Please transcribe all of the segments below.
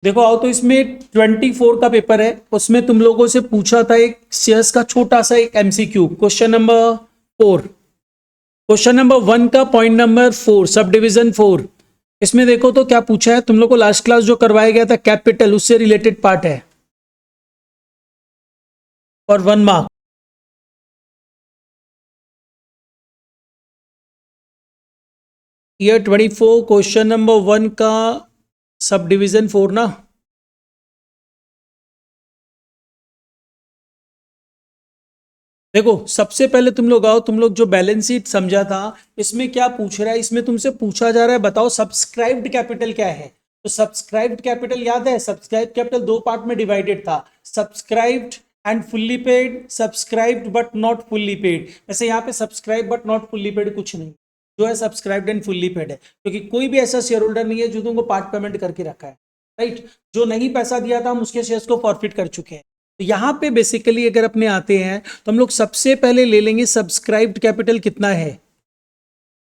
देखो आओ तो इसमें 24 का पेपर है, उसमें तुम लोगों से पूछा था एक शेयर्स का छोटा सा एक MCQ. Question number 4, question number 1 का पॉइंट नंबर 4, सब डिविजन 4। इसमें देखो तो क्या पूछा है तुम लोग को, लास्ट क्लास जो करवाया गया था कैपिटल, उससे रिलेटेड पार्ट है और 1 मार्क। ईयर 24 क्वेश्चन नंबर 1 का सब डिविजन 4 ना। देखो सबसे पहले तुम लोग आओ, तुम लोग जो बैलेंस शीट समझा था, इसमें क्या पूछ रहा है, इसमें तुमसे पूछा जा रहा है बताओ सब्सक्राइब्ड कैपिटल क्या है। तो सब्सक्राइब्ड कैपिटल याद है, सब्सक्राइब कैपिटल दो पार्ट में डिवाइडेड था, subscribed and fully paid, subscribed but not fully paid. वैसे यहाँ पे subscribe but not fully paid कुछ नहीं, जो है सब्सक्राइब्ड एंड फुल्ली पेड है, क्योंकि कोई भी ऐसा शेयर होल्डर नहीं है जो तुमको पार्ट पेमेंट करके रखा है, राइट। जो नहीं पैसा दिया था हम उसके शेयर्स को फॉरफिट कर चुके हैं। तो यहाँ पे बेसिकली अगर अपने आते हैं तो हम लोग सबसे पहले ले लेंगे सब्सक्राइब्ड कैपिटल कितना है,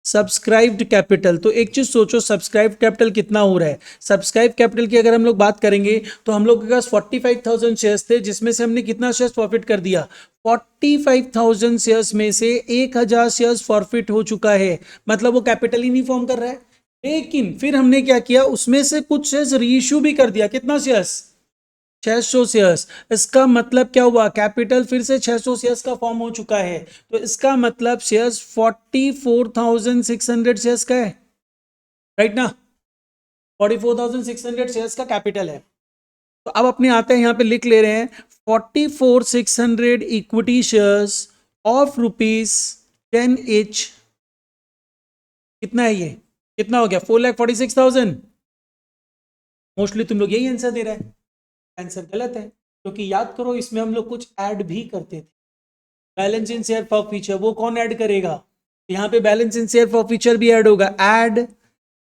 सब्सक्राइब्ड कैपिटल। तो एक चीज सोचो, सब्सक्राइब्ड कैपिटल कितना हो रहा है। सब्सक्राइब कैपिटल की अगर हम लोग बात करेंगे तो हम लोग के पास 45,000 शेयर्स थे, जिसमें से हमने कितना शेयर्स फॉरफिट कर दिया, 45,000 शेयर्स में से 1,000 शेयर्स फॉरफिट हो चुका है, मतलब वो कैपिटल ही नहीं फॉर्म कर रहा है। लेकिन फिर हमने क्या किया, उसमें से कुछ शेयर्स रीइश्यू भी कर दिया, कितना शेयर्स, 600 शेयर्स। इसका मतलब क्या हुआ, कैपिटल फिर से 600 शेयर्स का फॉर्म हो चुका है। तो इसका मतलब शेयर्स 44,600 शेयर्स का है, राइट ना। 44,600 शेयर्स का कैपिटल है। तो अब अपने आते हैं, यहां पे लिख ले रहे हैं 44,600 इक्विटी शेयर्स ऑफ ₹10 each। कितना है ये, कितना हो गया, 4,46,000। मोस्टली तुम लोग यही आंसर दे रहे हैं, आंसर गलत है, क्योंकि याद करो इसमें हम लोग कुछ ऐड भी करते थे। Balance in share for future वो कौन ऐड करेगा, यहाँ पे balance in share for future भी ऐड होगा, add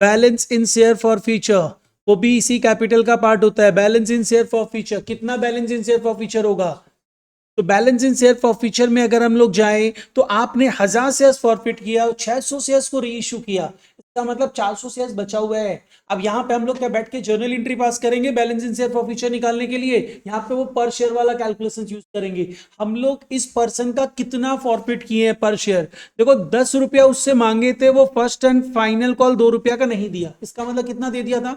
balance in share for future, वो भी इसी कैपिटल का पार्ट होता है। Balance in share for future, कितना balance in share for future होगा, तो balance in share for future में अगर हम लोग जाएं तो आपने 1,000 शेयर्स फॉरफिट किया और 600 शेयर्स को री इश्यू किया, इसका मतलब 400 शेयर्स बचा हुआ है। अब यहाँ पे हम लोग क्या बैठ के जर्नल एंट्री पास करेंगे balance in share for future निकालने के लिए, यहाँ पे वो पर शेयर वाला कैलकुलेशन यूज करेंगे। हम लोग इस पर्सन का कितना फॉरफिट किए हैं पर शेयर, देखो 10 रुपया उससे मांगे थे, वो फर्स्ट एंड फाइनल कॉल 2 रुपया का नहीं दिया, इसका मतलब कितना दे दिया था,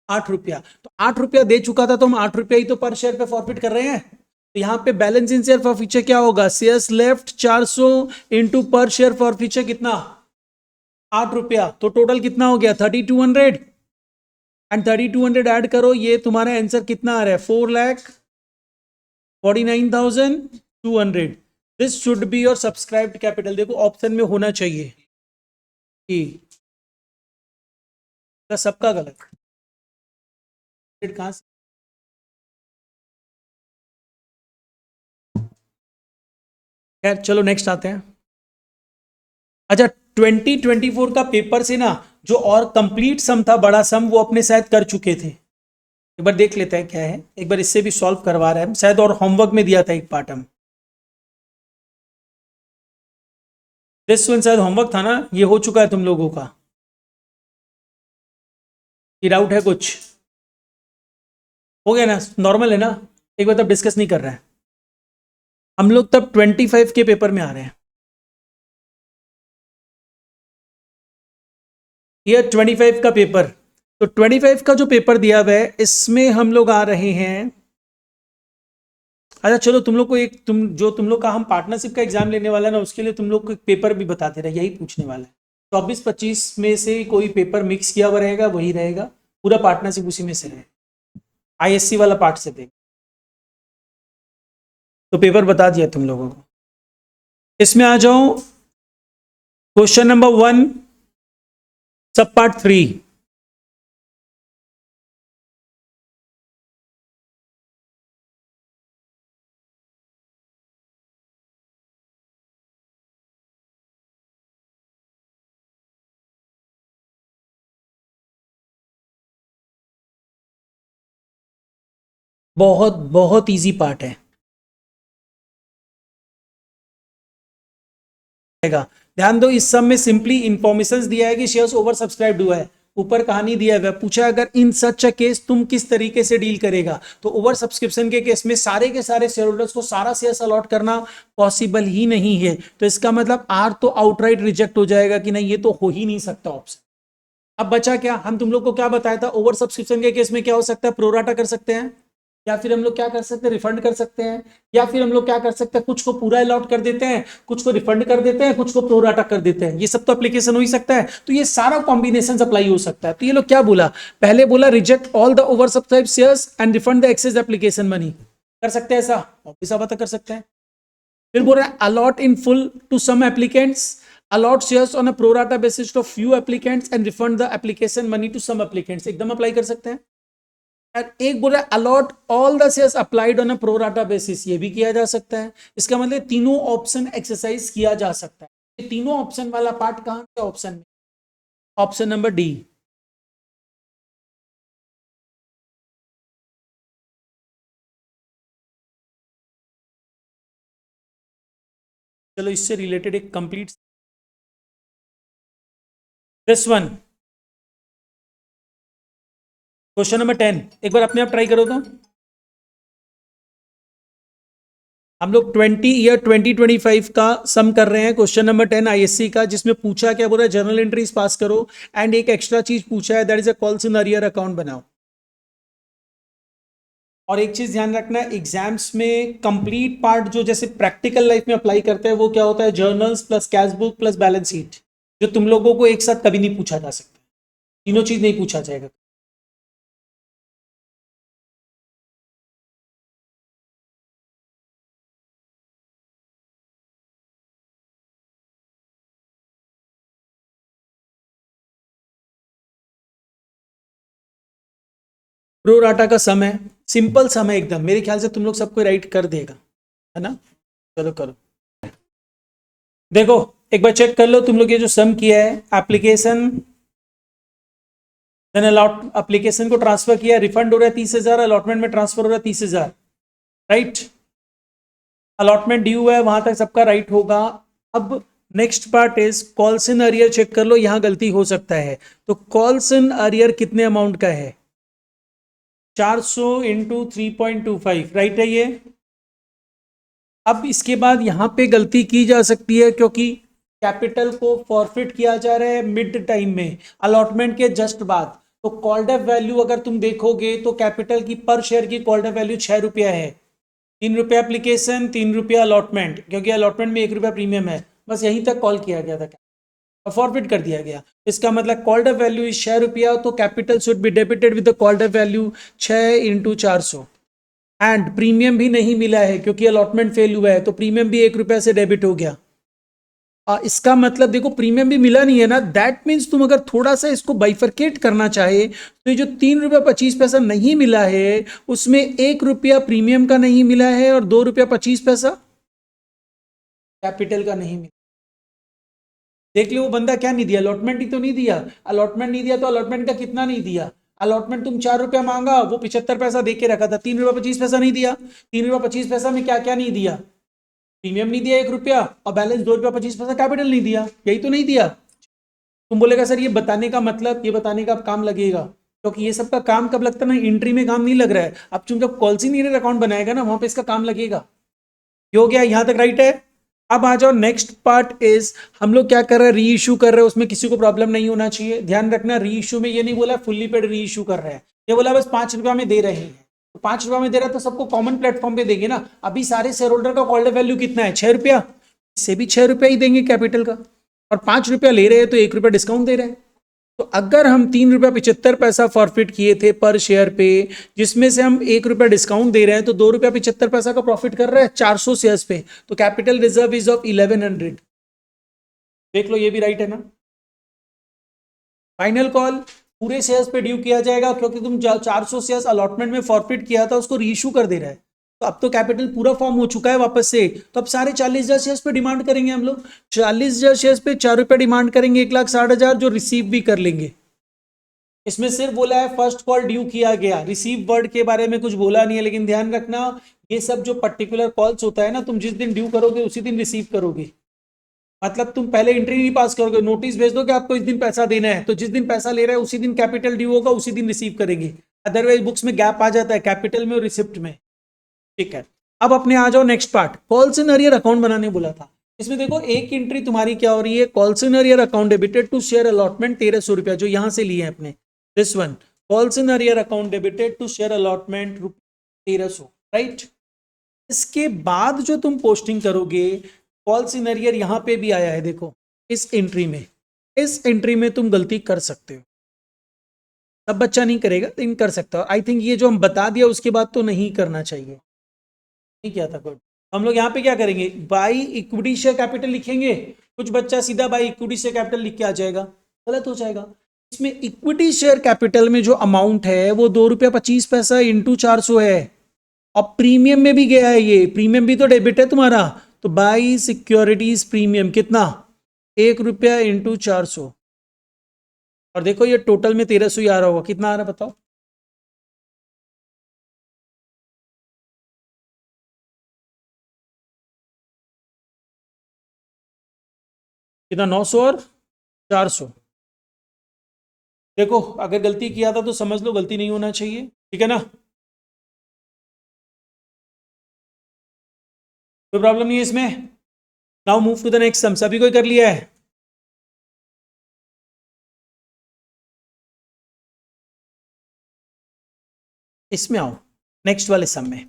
8 रुपया। तो 8 रुपया दे चुका था, तो हम 8 रुपया ही तो पर शेयर पे फॉरफिट कर रहे हैं। तो यहां पे balance in share for future क्या होगा, शेयर्स लेफ्ट 400 इंटू पर शेयर फॉर फ्यूचर कितना, 8 रुपया। तो टोटल कितना हो गया 3,200, एंड 3,200 ऐड करो, ये तुम्हारा आंसर कितना आ रहा है 4,49,200। This should be your subscribed capital. देखो ऑप्शन में होना चाहिए कि सबका गलत कहां से। खैर चलो नेक्स्ट आते हैं। अच्छा 2024 का पेपर से ना जो और कंप्लीट सम था, बड़ा सम, वो अपने शायद कर चुके थे। एक बार देख लेते हैं क्या है, एक बार इससे भी सॉल्व करवा रहे हैं शायद, और होमवर्क में दिया था एक पार्ट हम, दिस वन शायद होमवर्क था ना, ये हो चुका है तुम लोगों का, ये डाउट है कुछ, हो गया ना, नॉर्मल है ना। एक बार तब डिस्कस नहीं कर रहे हैं हम लोग, तब 25 के पेपर में आ रहे हैं, ये 25 का पेपर। तो 25 का जो पेपर दिया हुआ है इसमें हम लोग आ रहे हैं। अच्छा चलो तुम लोग को एक, तुम लोग का हम पार्टनरशिप का एग्जाम लेने वाला है ना, उसके लिए तुम लोग को एक पेपर भी बताते रहे, यही पूछने वाला है। 24-25 में से कोई पेपर मिक्स किया हुआ रहेगा, वही रहेगा, पूरा पार्टनरशिप उसी में से रहेगा, आईएससी वाला पार्ट से देख। तो पेपर बता दिया तुम लोगों को। इसमें आ जाओ, क्वेश्चन नंबर 1 सब पार्ट 3। बहुत बहुत इजी पार्ट है, ध्यान दो। इस सब में सिंपली इंफॉर्मेशन दिया है कि शेयर्स ओवर सब्सक्राइब्ड हुआ है, ऊपर कहानी दिया है, पूछा अगर इन सच अ केस तुम किस तरीके से डील करेगा, तो ओवर सब्सक्रिप्शन के केस में सारे के सारे शेयर होल्डर्स को सारा शेयर अलॉट करना पॉसिबल ही नहीं है, तो इसका मतलब आर तो आउटराइट रिजेक्ट हो जाएगा कि नहीं, ये तो हो ही नहीं सकता ऑप्शन। अब बचा क्या, हम तुम लोग को क्या बताया था, ओवर सब्सक्रिप्शन के केस में क्या हो सकता है, प्रोराटा कर सकते हैं, या फिर हम लोग क्या कर सकते हैं, रिफंड कर सकते हैं, या फिर हम लोग क्या कर सकते हैं, कुछ को पूरा अलॉट कर देते हैं, कुछ को रिफंड कर देते हैं, कुछ को प्रोराटा कर देते हैं, ये सब तो एप्लीकेशन हो ही सकता है, तो ये सारा कॉम्बिनेशन अप्लाई हो सकता है। तो ये लोग क्या बोला, पहले बोला reject all the over subscribe shares and refund the excess application money, कर सकते हैं ऐसा, ऑब्वियस बात कर सकते हैं। फिर बोल रहा है allot in full to some applicants, allot shares on a pro rata basis to few applicants and refund the application money to some applicants, एकदम अप्लाई कर सकते हैं। और एक बोल रहा है allot all the shares applied on a pro rata basis, ये भी किया जा सकता है। इसका मतलब तीनों ऑप्शन एक्सरसाइज किया जा सकता है। ये तीनों ऑप्शन वाला पार्ट कहां है ऑप्शन में, ऑप्शन नंबर डी। चलो इससे रिलेटेड एक complete this one, question number 10 एक बार अपने आप ट्राई करो तो। हम लोग 2025 का सम कर रहे हैं, क्वेश्चन नंबर 10 आईएससी का, जिसमें पूछा क्या बोल रहा है, जर्नल एंट्रीज पास करो एंड एक एक्स्ट्रा चीज पूछा है, that is a calls in arrear account बनाओ। और एक चीज ध्यान रखना, एग्जाम्स में कंप्लीट पार्ट जो जैसे प्रैक्टिकल लाइफ में अप्लाई करते हैं वो क्या होता है, journals plus cash book plus balance sheet, जो तुम लोगों को एक साथ कभी नहीं पूछा जा सकता, तीनों चीज नहीं पूछा जाएगा। प्रो राटा का सम है, सिंपल सम है एकदम, मेरे ख्याल से तुम लोग सबको राइट कर देगा, है ना। चलो करो, देखो एक बार चेक कर लो तुम लोग, ये जो सम किया है एप्लीकेशन देन अलॉट, एप्लीकेशन को ट्रांसफर किया, रिफंड हो रहा है 30,000, अलॉटमेंट में ट्रांसफर हो रहा है 30,000, राइट। अलॉटमेंट ड्यू है, वहां तक सबका राइट होगा। अब next part is calls in arrear, check कर लो यहां गलती हो सकता है, तो कॉल्स इन अरियर कितने अमाउंट का है, 400 इंटू 3.25, राइट है ये। अब इसके बाद यहां पे गलती की जा सकती है, क्योंकि कैपिटल को फॉरफिट किया जा रहा है मिड टाइम में, अलॉटमेंट के जस्ट बाद, तो कॉल्ड अप वैल्यू अगर तुम देखोगे तो कैपिटल की पर शेयर की कॉल्ड अप वैल्यू 6 रुपया है, 3 रुपया एप्लीकेशन, 3 रुपया अलॉटमेंट, क्योंकि अलॉटमेंट में 1 रुपया प्रीमियम है, बस यहीं तक कॉल किया गया था और फॉरफिट कर दिया गया। इसका मतलब कॉल्ड अप वैल्यू इज 6 रुपया, तो capital should be debited with the called up value 6 into 400, and premium भी नहीं मिला है क्योंकि अलॉटमेंट फेल हुआ है, तो प्रीमियम भी 1 रुपया से डेबिट हो गया। इसका मतलब देखो प्रीमियम भी मिला नहीं है ना, दैट मीन्स तुम अगर थोड़ा सा इसको बाइफरकेट करना चाहे तो ये जो 3 रुपया 25 पैसा नहीं मिला है, उसमें 1 रुपया प्रीमियम का नहीं मिला है और 2 रुपया 25 पैसा कैपिटल का नहीं मिला। देख लो वो बंदा क्या नहीं दिया, अलॉटमेंट ही तो नहीं दिया, अलॉटमेंट नहीं दिया तो अलॉटमेंट का कितना नहीं दिया, अलॉटमेंट तुम 4 रुपया मांगा, वो 75 पैसा दे के रखा था, 3 रुपया 25 पैसा नहीं दिया, 3 रुपया 25 पैसा में क्या क्या नहीं दिया, प्रीमियम नहीं दिया 1 रुपया, और बैलेंस 2 रुपया 25 पैसा कैपिटल नहीं दिया, यही तो नहीं दिया। तुम बोलेगा सर ये बताने का मतलब, ये बताने का काम लगेगा, क्योंकि ये सब का काम कब लगता है ना, एंट्री में काम नहीं लग रहा है, अब तुम जब कॉल्स इन अकाउंट बनाएगा ना, वहां पे इसका काम लगेगा। ये हो गया, यहां तक राइट है। अब आ जाओ नेक्स्ट पार्ट इज, हम लोग क्या कर रहे हैं, री इशू कर रहे हैं, उसमें किसी को प्रॉब्लम नहीं होना चाहिए, ध्यान रखना री इशू में ये नहीं बोला फुल्ली पेड री इशू कर रहे हैं, ये बोला बस 5 रुपया में दे रहे हैं, तो 5 रुपया में दे रहा है तो सबको कॉमन प्लेटफॉर्म पे देंगे ना। अभी सारे शेयर होल्डर का कॉल्ड वैल्यू कितना है, 6 रुपया, इससे भी 6 रुपया ही देंगे कैपिटल का, और 5 रुपया ले रहे हैं तो 1 रुपया डिस्काउंट दे रहे हैं। तो अगर हम 3 रुपया 75 पैसा फॉरफिट किए थे पर शेयर पे, जिसमें से हम 1 रुपया डिस्काउंट दे रहे हैं, तो 2 रुपया 75 पैसा का प्रॉफिट कर रहे हैं 400 शेयर्स पे, तो कैपिटल रिजर्व इज ऑफ 1100, देख लो ये भी राइट है ना। फाइनल कॉल पूरे शेयर्स पे ड्यू किया जाएगा, क्योंकि तुम 400 शेयर्स अलॉटमेंट में फॉरफिट किया था, उसको रीइश्यू कर दे रहा है, तो अब तो कैपिटल पूरा फॉर्म हो चुका है वापस से, तो अब सारे 40,000 शेयर्स पे डिमांड करेंगे हम लोग, 40,000 शेयर्स पे 4 रुपया डिमांड करेंगे, 1,60,000 जो रिसीव भी कर लेंगे। इसमें सिर्फ बोला है फर्स्ट कॉल ड्यू किया गया, रिसीव वर्ड के बारे में कुछ बोला नहीं है, लेकिन ध्यान रखना ये सब जो पर्टिकुलर कॉल्स होता है ना, तुम जिस दिन ड्यू करोगे उसी दिन रिसीव करोगे। मतलब तुम पहले एंट्री नहीं पास करोगे, नोटिस भेज दो कि आपको इस दिन पैसा देना है, तो जिस दिन पैसा ले रहे हैं उसी दिन कैपिटल ड्यू होगा, उसी दिन रिसीव करेंगे। अदरवाइज बुक्स में गैप आ जाता है कैपिटल में और रिसिप्ट में। ठीक है, अब अपने आ जाओ next part, calls in arrear account बनाने बोला था। इसमें देखो एक एंट्री तुम्हारी क्या हो रही है, calls in arrear account debited to share allotment 1300 रुपया, जो यहां से लिए हैं अपने, this one calls in arrear account debited to share allotment 1300, right. इसके बाद जो तुम पोस्टिंग करोगे, कॉल्स इन अरियर यहां पे भी आया है, देखो इस एंट्री में, इस एंट्री में तुम गलती कर सकते हो, सब बच्चा नहीं करेगा लेकिन कर सकता हो। आई थिंक ये जो हम बता दिया उसके बाद तो नहीं करना चाहिए, नहीं किया था गुड। हम लोग यहाँ पे क्या करेंगे, बाई इक्विटी शेयर कैपिटल लिखेंगे, कुछ बच्चा सीधा बाई इक्विटी शेयर कैपिटल लिख के आ जाएगा, गलत हो जाएगा। इसमें इक्विटी शेयर कैपिटल में जो अमाउंट है वो 2 रुपया 25 पैसा इंटू 400 है, और प्रीमियम में भी गया है, ये प्रीमियम भी तो डेबिट है तुम्हारा, तो बाई सिक्योरिटीज प्रीमियम कितना, 1 रुपया इंटू 400, और देखो ये टोटल में 1300 ही आ रहा होगा, कितना आ रहा है बताओ, कितना, 900 और 400। देखो अगर गलती किया था तो समझ लो गलती नहीं होना चाहिए, ठीक है ना, कोई प्रॉब्लम नहीं है इसमें। Now move to the next sum, सभी कोई कर लिया है, इसमें आओ नेक्स्ट वाले सम में।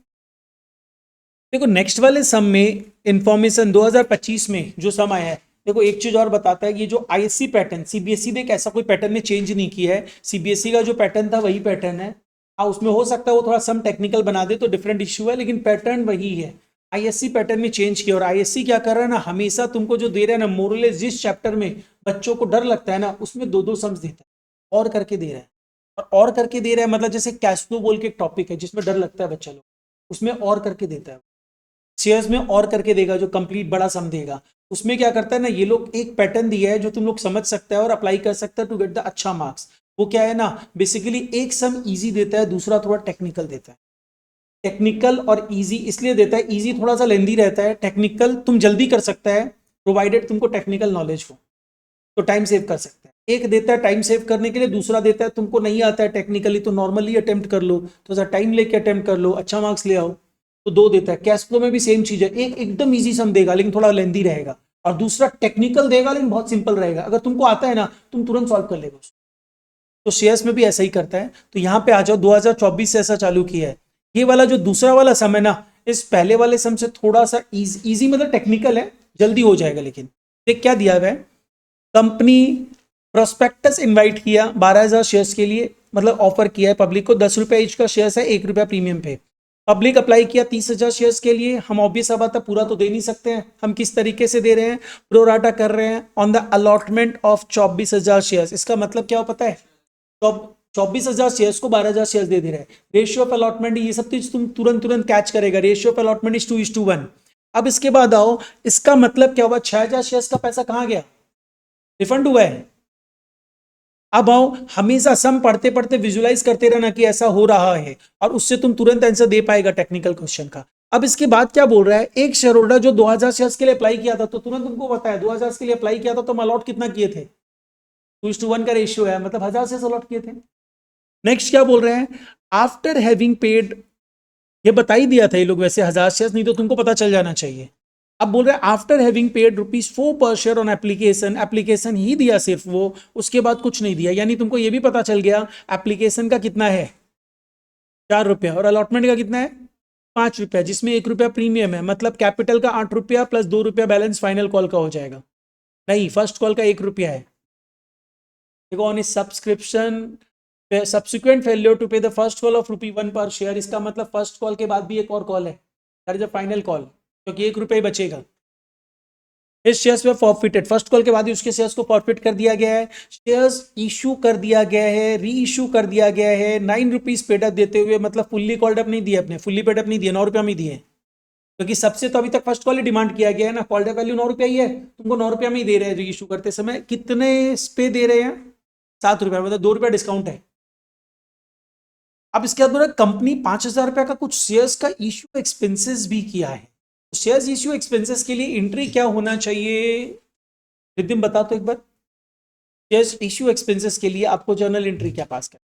देखो नेक्स्ट वाले सम में इंफॉर्मेशन 2025 में जो सम आया है, देखो एक चीज और बताता है, ये जो आईएससी पैटर्न, सीबीएसई ने एक ऐसा कोई पैटर्न में चेंज नहीं किया है, सीबीएसई का जो पैटर्न था वही पैटर्न है। हाँ उसमें हो सकता है वो थोड़ा सम टेक्निकल बना दे तो डिफरेंट इश्यू है, लेकिन पैटर्न वही है। आईएससी पैटर्न में चेंज किया, और आईएससी क्या कर रहा है ना, हमेशा तुमको जो दे रहा है ना, मोरलेस जिस चैप्टर में बच्चों को डर लगता है ना, उसमें दो दो सम्स देता है, और करके दे रहा है। और करके दे रहा है मतलब जैसे कैश फ्लो बोल के एक टॉपिक है जिसमें डर लगता है बच्चा लोग, उसमें और करके देता है। शेयर्स में और करके देगा जो कंप्लीट बड़ा सम देगा, उसमें क्या करता है ना, ये लोग एक पैटर्न दिया है जो तुम लोग समझ सकते हैं और अप्लाई कर सकते हैं टू गेट द अच्छा मार्क्स। वो क्या है ना, बेसिकली एक सम इजी देता है, दूसरा थोड़ा टेक्निकल देता है। टेक्निकल और इजी इसलिए देता है, इजी थोड़ा सा लेंदी रहता है, टेक्निकल तुम जल्दी कर सकता है प्रोवाइडेड तुमको टेक्निकल नॉलेज हो, तो टाइम सेव कर सकते हैं। एक देता है टाइम सेव करने के लिए, दूसरा देता है तुमको नहीं आता है टेक्निकली तो नॉर्मली अटेम्प्ट कर लो, तो सा टाइम लेके अटेम्प्ट कर लो, अच्छा मार्क्स ले आओ, तो दो देता है। कैश फ्लो में भी सेम चीज है, एक एकदम इजी सम देगा लेकिन थोड़ा लेंदी रहेगा, और दूसरा टेक्निकल देगा लेकिन बहुत सिंपल रहेगा, अगर तुमको आता है ना तुम तुरंत सॉल्व कर लेगा उसको। तो शेयर्स में भी ऐसा ही करता है। तो यहाँ पे आ जाओ, 2024 से ऐसा चालू किया है। ये वाला जो दूसरा वाला सम है ना, इस पहले वाले सम से थोड़ा सा इजी मतलब टेक्निकल है, जल्दी हो जाएगा। लेकिन देख क्या दिया हुआ है, कंपनी प्रोस्पेक्टस इनवाइट किया 12,000 शेयर्स के लिए, मतलब ऑफर किया है पब्लिक को, 10 रुपये ईच का शेयर्स है, 1 रुपया प्रीमियम पे। पब्लिक अप्लाई किया 30,000 शेयर्स के लिए। हम ऑब्वियस बात है पूरा तो दे नहीं सकते हैं, हम किस तरीके से दे रहे हैं, प्रोराटा कर रहे हैं on the allotment of 24,000 shares. इसका मतलब क्या हो पता है, तो 24,000 शेयर्स को 12,000 शेयर्स दे रहे हैं। रेशियो ऑफ अलॉटमेंट ये सब चीज तुम तुरंत तुरंत कैच करेगा, रेशियो ऑफ अलॉटमेंट इज 2:1। अब इसके बाद आओ, इसका मतलब क्या हुआ, 6,000 शेयर्स का पैसा कहां गया, रिफंड हुआ है। अब आओ, हमेशा सम पढ़ते पढ़ते विजुलाइज करते रहना कि ऐसा हो रहा है, और उससे तुम तुरंत आंसर दे पाएगा टेक्निकल क्वेश्चन का। अब इसके बाद क्या बोल रहा है, एक शेयर होल्डर जो 2000 शेयर्स के लिए अप्लाई किया था, तो तुरंत तुमको पता है 2000 के लिए अप्लाई किया था तो हम अलॉट कितना किए थे, 2:1 का रेशियो है, मतलब 1000 शेयर्स अलॉट किए थे। नेक्स्ट क्या बोल रहे हैं, आफ्टर हैविंग पेड, ये बता ही दिया था ये लोग वैसे 1000 शेयर्स, नहीं तो तुमको पता चल जाना चाहिए। अब बोल रहे हैं आफ्टर हैविंग पेड ₹4 पर शेयर ऑन एप्लीकेशन, एप्लीकेशन ही दिया सिर्फ वो, उसके बाद कुछ नहीं दिया, यानी तुमको ये भी पता चल गया एप्लीकेशन का कितना है 4 रुपया, और अलॉटमेंट का कितना है 5 रुपया, जिसमें 1 रुपया प्रीमियम है, मतलब कैपिटल का 8 रुपया प्लस 2 रुपया बैलेंस फाइनल कॉल का हो जाएगा। नहीं, फर्स्ट कॉल का 1 रुपया है। देखो on subscription subsequent failure to pay the first call of ₹1 per share, इसका मतलब फर्स्ट कॉल के बाद भी एक और कॉल है, that is a final call, क्योंकि 1 रुपया ही बचेगा। इस शेयर्स में फॉरफिटेड, फर्स्ट कॉल के बाद ही उसके शेयर्स को फॉरफिट कर दिया गया है, शेयर्स इशू कर दिया गया है, री इशू कर दिया गया है 9 रुपीज पेडअप देते हुए, मतलब फुल्ली कॉल्ड अप नहीं दिए अपने, फुल्ली पेडअप नहीं दिए, 9 रुपया में दिए, क्योंकि सबसे तो अभी तक फर्स्ट कॉल ही डिमांड किया गया है ना, कॉल्ड अप वैल्यू 9 रुपया ही है, तुमको 9 रुपया में ही दे रहे हैं री इशू करते समय। कितने पे दे रहे हैं, 7 रुपया, मतलब 2 रुपया डिस्काउंट है। अब इसके बाद कंपनी 5,000 रुपया का कुछ शेयर्स का इशू एक्सपेंसेस भी किया है। शेयर्स इशू एक्सपेंसेस के लिए एंट्री क्या होना चाहिए, रिद्धिम बता तो एक बार, शेयर्स इश्यू एक्सपेंसेस के लिए आपको जर्नल एंट्री क्या पास करना?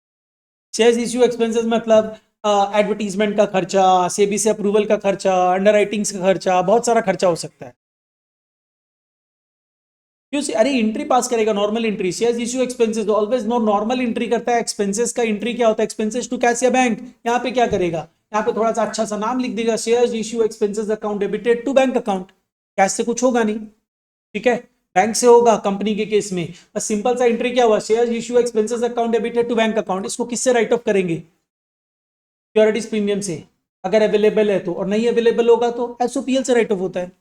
शेयर्स इश्यू एक्सपेंसेस मतलब एडवर्टीजमेंट का खर्चा, सेबी से अप्रूवल का खर्चा, अंडर राइटिंग्स का खर्चा, बहुत सारा खर्चा हो सकता है। क्यों? अरे एंट्री पास करेगा, normal entry. Shares issue expenses always no normal entry करता है। एक्सपेंसेस का एंट्री क्या होता है? एक्सपेंसेस टू कैश या बैंक। यहाँ पे क्या करेगा? यहाँ पे थोड़ा सा अच्छा सा नाम लिख देगा, shares issue expenses account debited to bank account. Cash से कुछ होगा नहीं, ठीक है, बैंक से होगा कंपनी के केस में। बस सिंपल सा एंट्री क्या हुआ? Shares issue expenses account debited to bank account. इसको किससे राइट ऑफ करेंगे? सिक्योरिटीज प्रीमियम से, अगर अवेलेबल है तो, और नहीं अवेलेबल होगा तो एसओपीएल से राइट ऑफ होता है।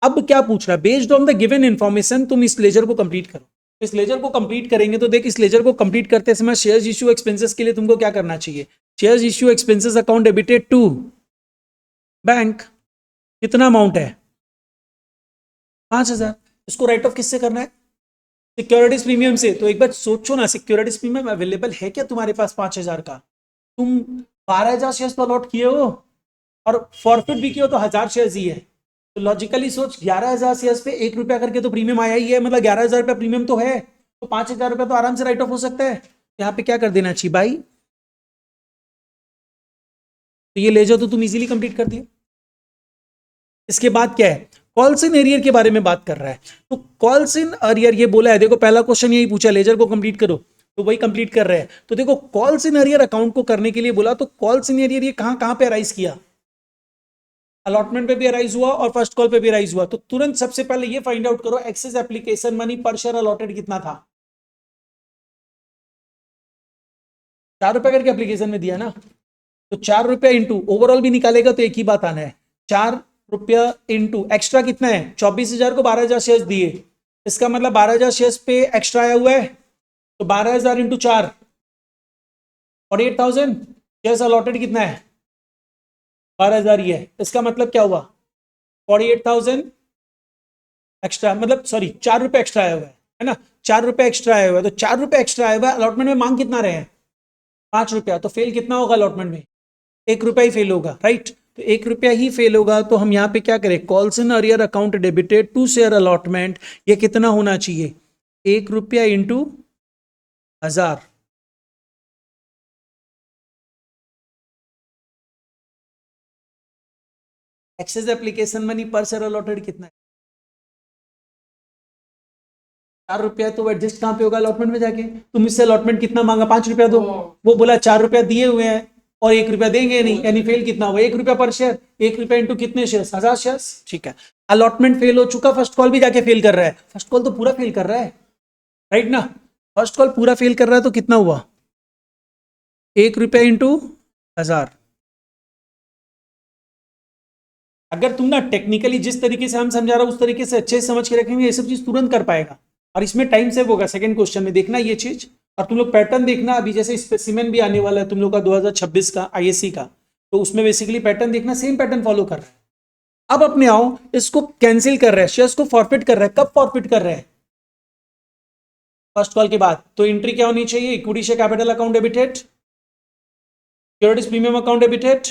अब क्या पूछ रहा है? Based on the given information तुम इस लेजर को कंप्लीट करो। इस लेजर को कंप्लीट करेंगे तो देख, इस लेजर को कंप्लीट करते समय शेयर्स इश्यू एक्सपेंसेस के लिए तुमको क्या करना चाहिए? Shares issue expenses account debited to bank, कितना अमाउंट है? 5,000। इसको राइट ऑफ किससे करना है? सिक्योरिटीज प्रीमियम से। तो एक बार सोचो ना, सिक्योरिटीज प्रीमियम अवेलेबल है क्या तुम्हारे पास 5,000 का? तुम 12,000 शेयर्स तो अलॉट किए हो, और फॉरफिट भी किए हो तो 1,000 शेयर्स ही है। तो लॉजिकली सोच, 11,000 शेयर्स पे 1 रुपया करके तो प्रीमियम आया ही है, मतलब 11,000 रुपया प्रीमियम तो है, तो 5,000 रुपया तो आराम से राइट ऑफ हो सकता है। यहाँ पे क्या कर देना चाहिए भाई? तो ये लेजर तो तुम इजीली कंप्लीट कर दिए। इसके बाद क्या है? कॉल्स इन एरियर के बारे में बात कर रहा है। तो कॉल्स इन एरियर ये बोला है, देखो पहला क्वेश्चन यही पूछा, लेजर को कंप्लीट करो, तो वही कंप्लीट कर रहे हैं। तो देखो कॉल्स इन एरियर अकाउंट को करने के लिए बोला, तो कॉल्स इन एरियर ये कहां कहां पे अराइज किया? अलॉटमेंट पे भी अराइज हुआ और फर्स्ट कॉल पे भी अराइज हुआ। तो तुरंत सबसे पहले ये फाइंड आउट करो, एक्सेस एप्लीकेशन मनी पर शेयर अलॉटेड कितना था? 4 रुपए करके एप्लीकेशन में दिया ना, तो 4 रुपया इंटू ओवरऑल भी निकालेगा तो एक ही बात आना है, 4 रुपया इंटू एक्स्ट्रा कितना है? 24,000 को 12,000 शेयर्स दिए, इसका मतलब 12,000 शेयर्स पे एक्स्ट्रा आया हुआ है, तो 12,000 इंटू 4 और 8,000 शेयर्स अलॉटेड कितना है? 12,000 ही है। इसका मतलब क्या हुआ? 48,000 एक्स्ट्रा, मतलब सॉरी 4 रुपए एक्स्ट्रा आया हुआ है ना, 4 रुपए एक्स्ट्रा आया हुआ है। तो 4 रुपए एक्स्ट्रा आया हुआ है, अलॉटमेंट में मांग कितना रहे हैं? 5 रुपया। तो फेल कितना होगा अलॉटमेंट में? 1 रुपया ही फेल होगा, राइट। तो 1 रुपया ही फेल होगा, तो हम यहाँ पे क्या करें? Calls in arrear account debited to share allotment, ये कितना होना चाहिए? 1 रुपया इंटू 1,000। एक्सेस एप्लीकेशन मनी पर शेयर अलॉटेड कितना है? 4 रुपया। तो एडजस्ट कहां पे होगा? अलॉटमेंट में जाके। तुम इससे अलॉटमेंट कितना मांगा? 5 रुपया दो। वो बोला 4 रुपया दिए हुए हैं और 1 रुपया देंगे नहीं, यानी फेल कितना हुआ? 1 रुपया पर शेयर। 1 रुपया इंटू कितने शेयर? 1,000 शेयर, ठीक है। अलॉटमेंट फेल हो चुका, फर्स्ट कॉल भी जाके फेल कर रहा है। फर्स्ट कॉल तो पूरा फेल कर रहा है, राइट ना। फर्स्ट कॉल पूरा फेल कर रहा है, तो कितना हुआ? 1 रुपया इंटू 1,000। अगर तुम ना टेक्निकली जिस तरीके से हम समझा रहा हूं उस तरीके से अच्छे से समझ के रखेंगे, ये सब चीज तुरंत कर पाएगा, और इसमें टाइम सेव होगा। सेकंड क्वेश्चन में देखना ये चीज, और तुम लोग पैटर्न देखना। अभी जैसे स्पेसिमेन भी आने वाला है तुम लोग का 2026 का आईएससी का, तो उसमें बेसिकली पैटर्न देखना, सेम पैटर्न फॉलो कर रहा है। अब अपने आओ, इसको कैंसिल कर रहा है, शेयर्स को फॉरफिट कर रहा है। कब फॉरफिट कर रहा है? फर्स्ट कॉल के बाद। तो एंट्री क्या होनी चाहिए? Equity share capital account debited, securities premium account debited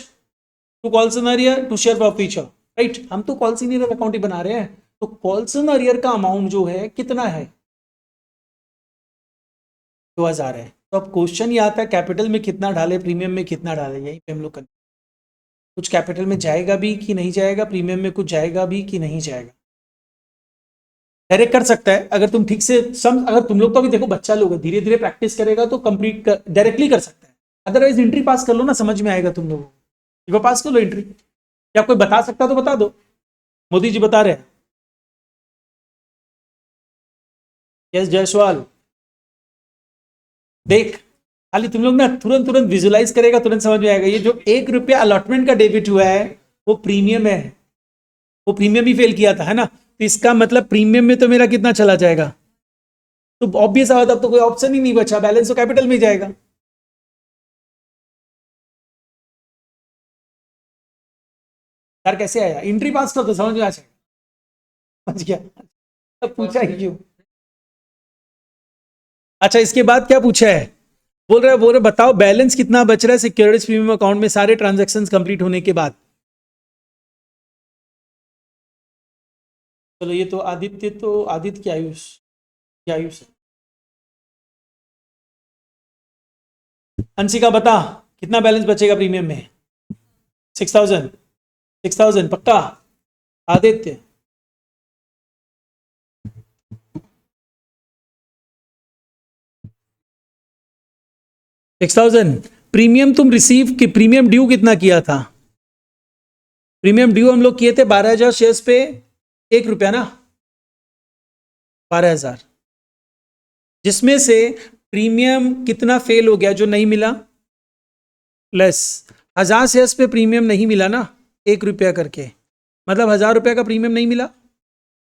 to calls in arrear to share for future, right. हम तो कॉल्स इन अरियर अकाउंट ही बना रहे हैं। तो कॉल्स इन अरियर का अमाउंट जो है कितना है? 2,000 है। तो अब क्वेश्चन ये आता है कैपिटल में कितना डाले, प्रीमियम में कितना डाले, यही पे हम लोग कर, कुछ कैपिटल में जाएगा भी कि नहीं जाएगा, प्रीमियम में कुछ जाएगा भी कि नहीं जाएगा। डायरेक्ट कर सकता है अगर तुम ठीक से अगर तुम लोग तो अभी देखो बच्चा लोग है, धीरे धीरे प्रैक्टिस करेगा तो कंप्लीट डायरेक्टली कर सकता है। अदरवाइज एंट्री पास कर लो ना, समझ में आएगा तुम लोगों को। एक बार पास कर लो एंट्री। क्या कोई बता सकता तो बता दो। मोदी जी बता रहे हैं। यस जायसवाल, देख खाली तुम लोग ना तुरंत तुरंत विजुलाइज करेगा, तुरंत समझ में आएगा। ये जो 1 रुपया अलॉटमेंट का डेबिट हुआ है वो प्रीमियम है, वो प्रीमियम ही फेल किया था, है ना। तो इसका मतलब प्रीमियम में तो मेरा कितना चला जाएगा? तो ऑब्वियस बात, अब तो कोई ऑप्शन ही नहीं बचा, बैलेंस तो कैपिटल में जाएगा। यार कैसे आया? एंट्री पास कर तो समझ में आ जाएगा। समझ गया? अब पूछा ही क्यों? अच्छा इसके बाद क्या पूछा है? बोल रहे बताओ बैलेंस कितना बच रहा है सिक्योरिटीज प्रीमियम अकाउंट में सारे ट्रांजैक्शंस कंप्लीट होने के बाद। चलो ये तो आदित्य की आयुष है। अंशिका बता कितना बैलेंस बचेगा प्रीमियम में? 6000 6000 पक्का? आदित्य 6000 प्रीमियम तुम रिसीव कि प्रीमियम ड्यू कितना किया था? प्रीमियम ड्यू हम लोग किए थे 12,000 शेयर्स पे 1 रुपया ना, 12,000, जिसमें से प्रीमियम कितना फेल हो गया जो नहीं मिला, प्लस 1000 शेयर्स पे प्रीमियम नहीं मिला ना 1 रुपया करके, मतलब 1000 रुपया का प्रीमियम नहीं मिला,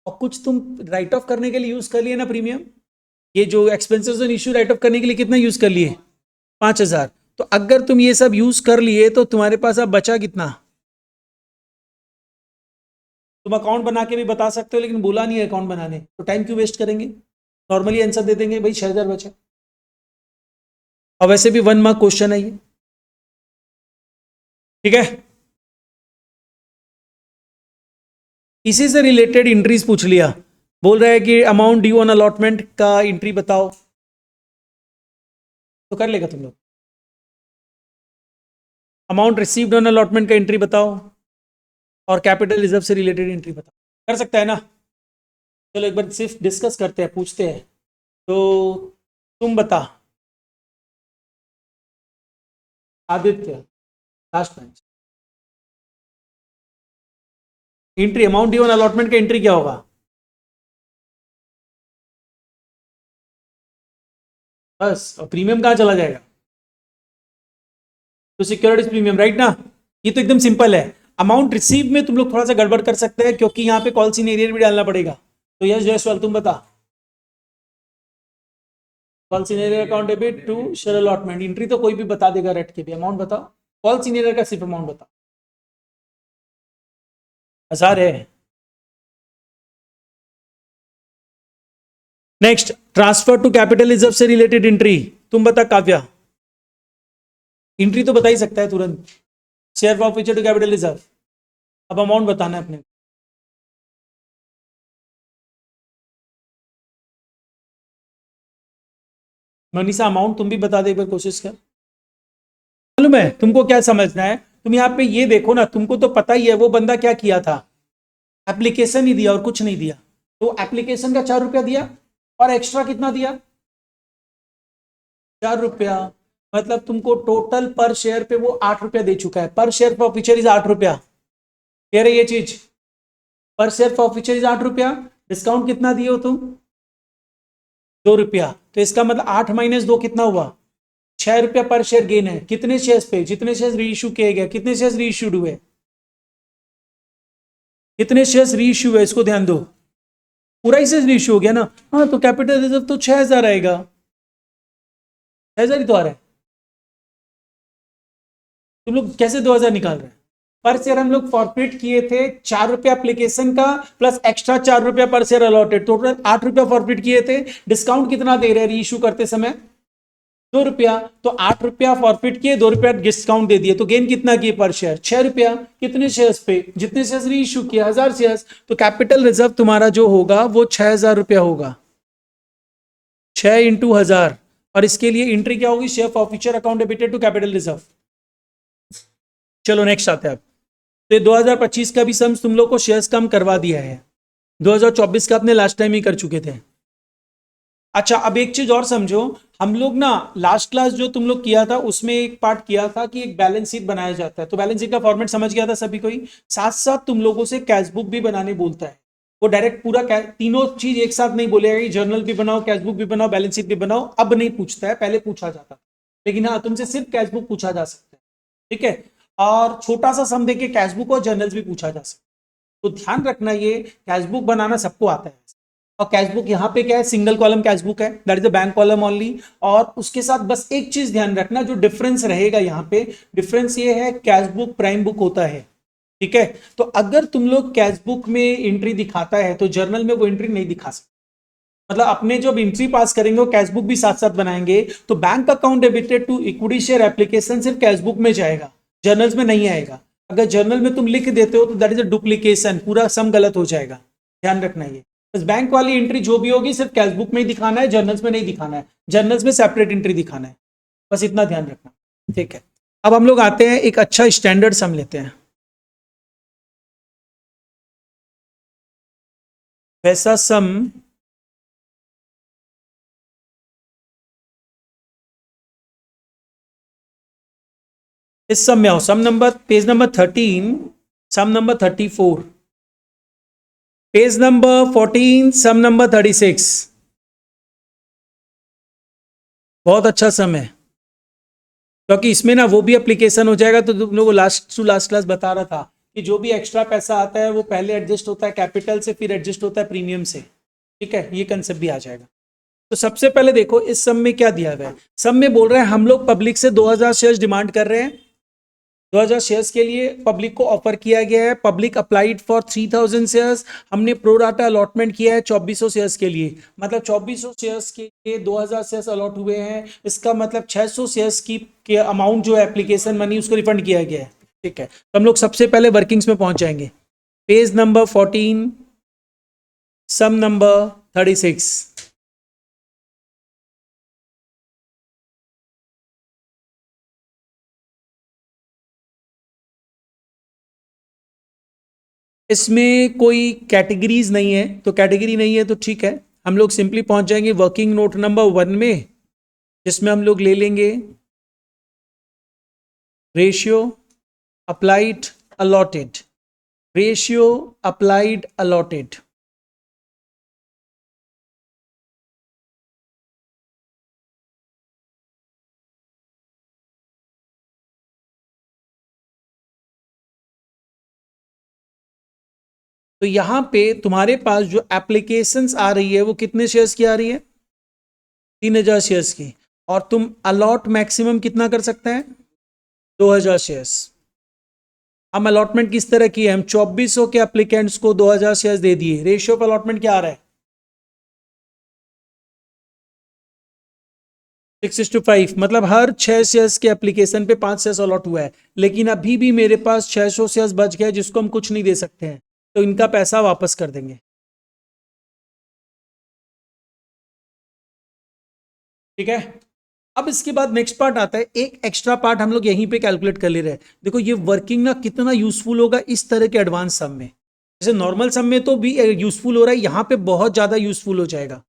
और कुछ तुम राइट ऑफ करने के लिए यूज कर लिए ना प्रीमियम, ये जो expenses on issue right of करने के लिए कितना यूज कर लिए? 5000। तो अगर तुम ये सब यूज कर लिए तो तुम्हारे पास अब बचा कितना? तुम अकाउंट बना के भी बता सकते हो, लेकिन बोला नहीं है अकाउंट बनाने, तो टाइम क्यों वेस्ट करेंगे? नॉर्मली आंसर दे देंगे भाई 6000 बचा, और वैसे भी 1 मार्क क्वेश्चन है ये, ठीक है। इसी से रिलेटेड एंट्रीज पूछ लिया, बोल रहा है कि अमाउंट ड्यू ऑन अलॉटमेंट का एंट्री बताओ, तो कर लेगा तुम लोग। अमाउंट रिसीव्ड ऑन अलॉटमेंट का एंट्री बताओ, और कैपिटल रिजर्व से रिलेटेड एंट्री बताओ, कर सकता है ना? चलो एक बार सिर्फ डिस्कस करते हैं, पूछते हैं, तो तुम बता Aditya, last bench, entry amount due on allotment का एंट्री क्या होगा? बस, और प्रीमियम कहाँ चला जाएगा? तो सिक्योरिटीज प्रीमियम, राइट ना? ये तो एकदम सिंपल है। अमाउंट रिसीव में तुम लोग थोड़ा सा गड़बड़ कर सकते हैं, क्योंकि यहाँ पे कॉल सिनेरियो भी डालना पड़ेगा। तो यस जयसवाल तुम बता, calls in arrear account debit to share allotment, entry तो कोई भी बता देगा रट के भी, अमाउंट बताओ, कॉल सिनेरियो का सिर्फ अमाउंट बताओ। 1000 है। Next, transfer to capital reserve से रिलेटेड एंट्री, तुम बता काव्या, एंट्री तो बता ही सकता है तुरंत, share for future to capital reserve, अब अमाउंट बताना है अपने। मनीषा अमाउंट तुम भी बता दे एक बार, कोशिश कर। मालूम है तुमको क्या समझना है, तुम यहाँ पे ये देखो ना, तुमको तो पता ही है वो बंदा क्या किया था, एप्लीकेशन ही दिया और कुछ नहीं दिया, तो एप्लीकेशन का 4 रुपया दिया, और एक्स्ट्रा कितना दिया? 4 रुपया, मतलब तुमको टोटल पर शेयर पे वो 8 रुपया दे चुका है, पर शेयर फॉर फ्यूचर इज 8 रुपया, कह रहे ये चीज, पर शेयर फॉर फ्यूचर इज 8 रुपया, डिस्काउंट कितना दिए हो तुम? 2 रुपया, तो इसका मतलब 8 माइनस 2 कितना हुआ? 6 रुपया पर शेयर गेन है, कितने शेयर्स पे? जितने शेयर्स री इश्यू किए गए, कितने शेयर्स री इश्यूड हुए, कितने शेयर्स री इश्यू हुए, इसको ध्यान दो, पूरा ही शेयर्स री इश्यू हो गया ना, हाँ, तो कैपिटल रिजर्व तो 6000 आएगा, 6000 ही तो आ रहा है, तुम लोग कैसे 2000 निकाल रहे हैं? पर शेयर हम लोग फॉरफिट किए थे 4 रुपया एप्लीकेशन का, प्लस एक्स्ट्रा 4 रुपया पर शेयर अलॉटेड, टोटल 8 रुपया फॉरफिट किए थे, डिस्काउंट कितना दे रहे हैं री इश्यू करते समय? 2 रुपया, तो 8 रुपया फॉरफिट किए, 2 रुपया डिस्काउंट दे दिए, तो गेन कितना किए पर शेयर? 6 रुपया, कितने शेयर्स पे? जितने शेयर्स री इश्यू किया 1000 शेयर्स, तो कैपिटल रिजर्व तुम्हारा जो होगा वो 6000 रुपया होगा, 6 इंटू 1000, और इसके लिए एंट्री क्या होगी? Share for future account debited to capital reserve. चलो नेक्स्ट आते हैं अब, तो 2025 का भी सम्स तुम लोग को शेयर्स कम करवा दिया है, 2024 का अपने लास्ट टाइम ही कर चुके थे। अच्छा, अब एक चीज और समझो, हम लोग ना लास्ट क्लास जो तुम लोग किया था उसमें एक पार्ट किया था कि एक बैलेंस शीट बनाया जाता है, तो बैलेंस शीट का फॉर्मेट समझ गया था सभी कोई, साथ साथ तुम लोगों से कैश बुक भी बनाने बोलता है, वो डायरेक्ट पूरा तीनों चीज एक साथ नहीं बोलेगा कि जर्नल भी बनाओ, कैश बुक भी बनाओ, बैलेंस शीट भी बनाओ, अब नहीं पूछता है, पहले पूछा जाता था, लेकिन हाँ तुमसे सिर्फ कैश बुक पूछा जा सकता है, ठीक है, और छोटा सा सम देके कैश बुक और जर्नल्स भी पूछा जा सकता है, तो ध्यान रखना ये कैश बुक बनाना सबको आता है, और कैश बुक यहाँ पे क्या है? सिंगल कॉलम कैश बुक है, that is a bank column only, और उसके साथ बस एक चीज ध्यान रखना, जो डिफरेंस रहेगा यहाँ पे, डिफरेंस ये है कैश बुक प्राइम बुक होता है, ठीक है, तो अगर तुम लोग कैश बुक में एंट्री दिखाता है तो जर्नल में वो एंट्री नहीं दिखा सकते, मतलब अपने जब एंट्री पास करेंगे वो कैश बुक भी साथ साथ बनाएंगे, तो bank account debited to equity share application सिर्फ कैश बुक में जाएगा, जर्नल्स में नहीं आएगा, अगर जर्नल में तुम लिख देते हो तो दैट इज अ डुप्लीकेशन, पूरा सम गलत हो जाएगा, ध्यान रखना ये, बस बैंक वाली एंट्री जो भी होगी सिर्फ कैश बुक में ही दिखाना है, जर्नल्स में नहीं दिखाना है, जर्नल्स में सेपरेट एंट्री दिखाना है, बस इतना ध्यान रखना। ठीक है, अब हम लोग आते हैं एक अच्छा स्टैंडर्ड सम लेते हैं। वैसा सम इस सम में आओ, सम नंबर पेज नंबर 13, सम नंबर 34, पेज नंबर 14, सम नंबर 36। बहुत अच्छा सम है, क्योंकि इसमें ना वो भी एप्लीकेशन हो जाएगा। तो तुम लोगों को लास्ट टू लास्ट क्लास बता रहा था कि जो भी एक्स्ट्रा पैसा आता है वो पहले एडजस्ट होता है कैपिटल से, फिर एडजस्ट होता है प्रीमियम से। ठीक है, ये कंसेप्ट भी आ जाएगा। तो सबसे पहले देखो इस सम में क्या दिया गया है। सम में बोल रहे हैं हम लोग पब्लिक से 2000 शेयर्स डिमांड कर रहे हैं। 2000 शेयर्स के लिए पब्लिक को ऑफर किया गया है। Public applied for 3000 shares. हमने प्रोराटा अलॉटमेंट किया है 2400 शेयर्स के लिए, मतलब 2400 शेयर्स के लिए 2000 शेयर्स अलॉट हुए हैं। इसका मतलब 600 शेयर्स की के अमाउंट जो है एप्लीकेशन मनी उसको रिफंड किया गया है। ठीक है, तो हम लोग सबसे पहले वर्किंग्स में पहुंच जाएंगे। पेज नंबर 14, सम नंबर 36। इसमें कोई कैटेगरीज नहीं है, तो कैटेगरी नहीं है तो ठीक है, हम लोग सिंपली पहुंच जाएंगे वर्किंग नोट नंबर 1 में, जिसमें हम लोग ले लेंगे ratio applied allotted, ratio applied allotted. तो यहां पे तुम्हारे पास जो एप्लीकेशंस आ रही है वो कितने शेयर्स की आ रही है? 3000 शेयर्स की। और तुम अलॉट मैक्सिमम कितना कर सकते हैं? 2000 शेयर्स। हम अलॉटमेंट किस तरह की है? हम 2400 के एप्लीकेंट्स को 2000 शेयर्स दे दिए। रेशियो पर अलॉटमेंट क्या आ रहा है? 6:5, मतलब हर 6 शेयर्स के एप्लीकेशन पे 5 शेयर्स अलॉट हुआ है। लेकिन अभी भी मेरे पास 600 शेयर्स बच गए जिसको हम कुछ नहीं दे सकते हैं, तो इनका पैसा वापस कर देंगे। ठीक है, अब इसके बाद नेक्स्ट पार्ट आता है। एक एक्स्ट्रा पार्ट हम लोग यहीं पे कैलकुलेट कर ले रहे हैं। देखो ये वर्किंग ना कितना यूजफुल होगा इस तरह के एडवांस सम में। जैसे नॉर्मल सम में तो भी यूजफुल हो रहा है, यहां पे बहुत ज्यादा यूजफुल हो जाएगा।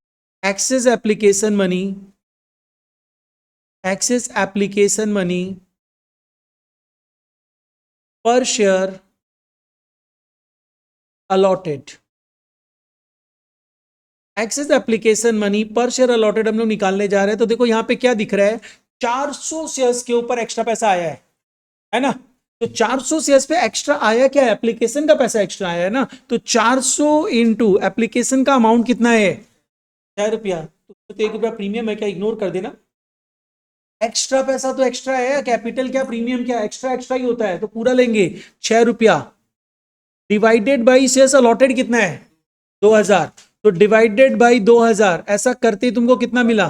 Excess application money, excess application money पर share allotted, excess application money पर शेयर अलॉटेड हम लोग निकालने जा रहे हैं। तो देखो यहां पे क्या दिख रहा है, 400 शेयर्स के ऊपर एक्स्ट्रा पैसा आया है ना? तो 400 शेयर्स पे एक्स्ट्रा आया क्या है? एप्लीकेशन का पैसा एक्स्ट्रा आया है ना? तो 400 इंटू एप्लीकेशन का अमाउंट कितना है? 6 रुपया। तो 1 रुपया प्रीमियम है, क्या इग्नोर कर देना? एक्स्ट्रा पैसा तो एक्स्ट्रा है, कैपिटल क्या प्रीमियम क्या, एक्स्ट्रा एक्स्ट्रा ही होता है, तो पूरा लेंगे। 6 रुपया डिवाइडेड बाई शेयर्स अलॉटेड कितना है? 2000। तो डिवाइडेड बाई 2000 ऐसा करते तुमको कितना मिला?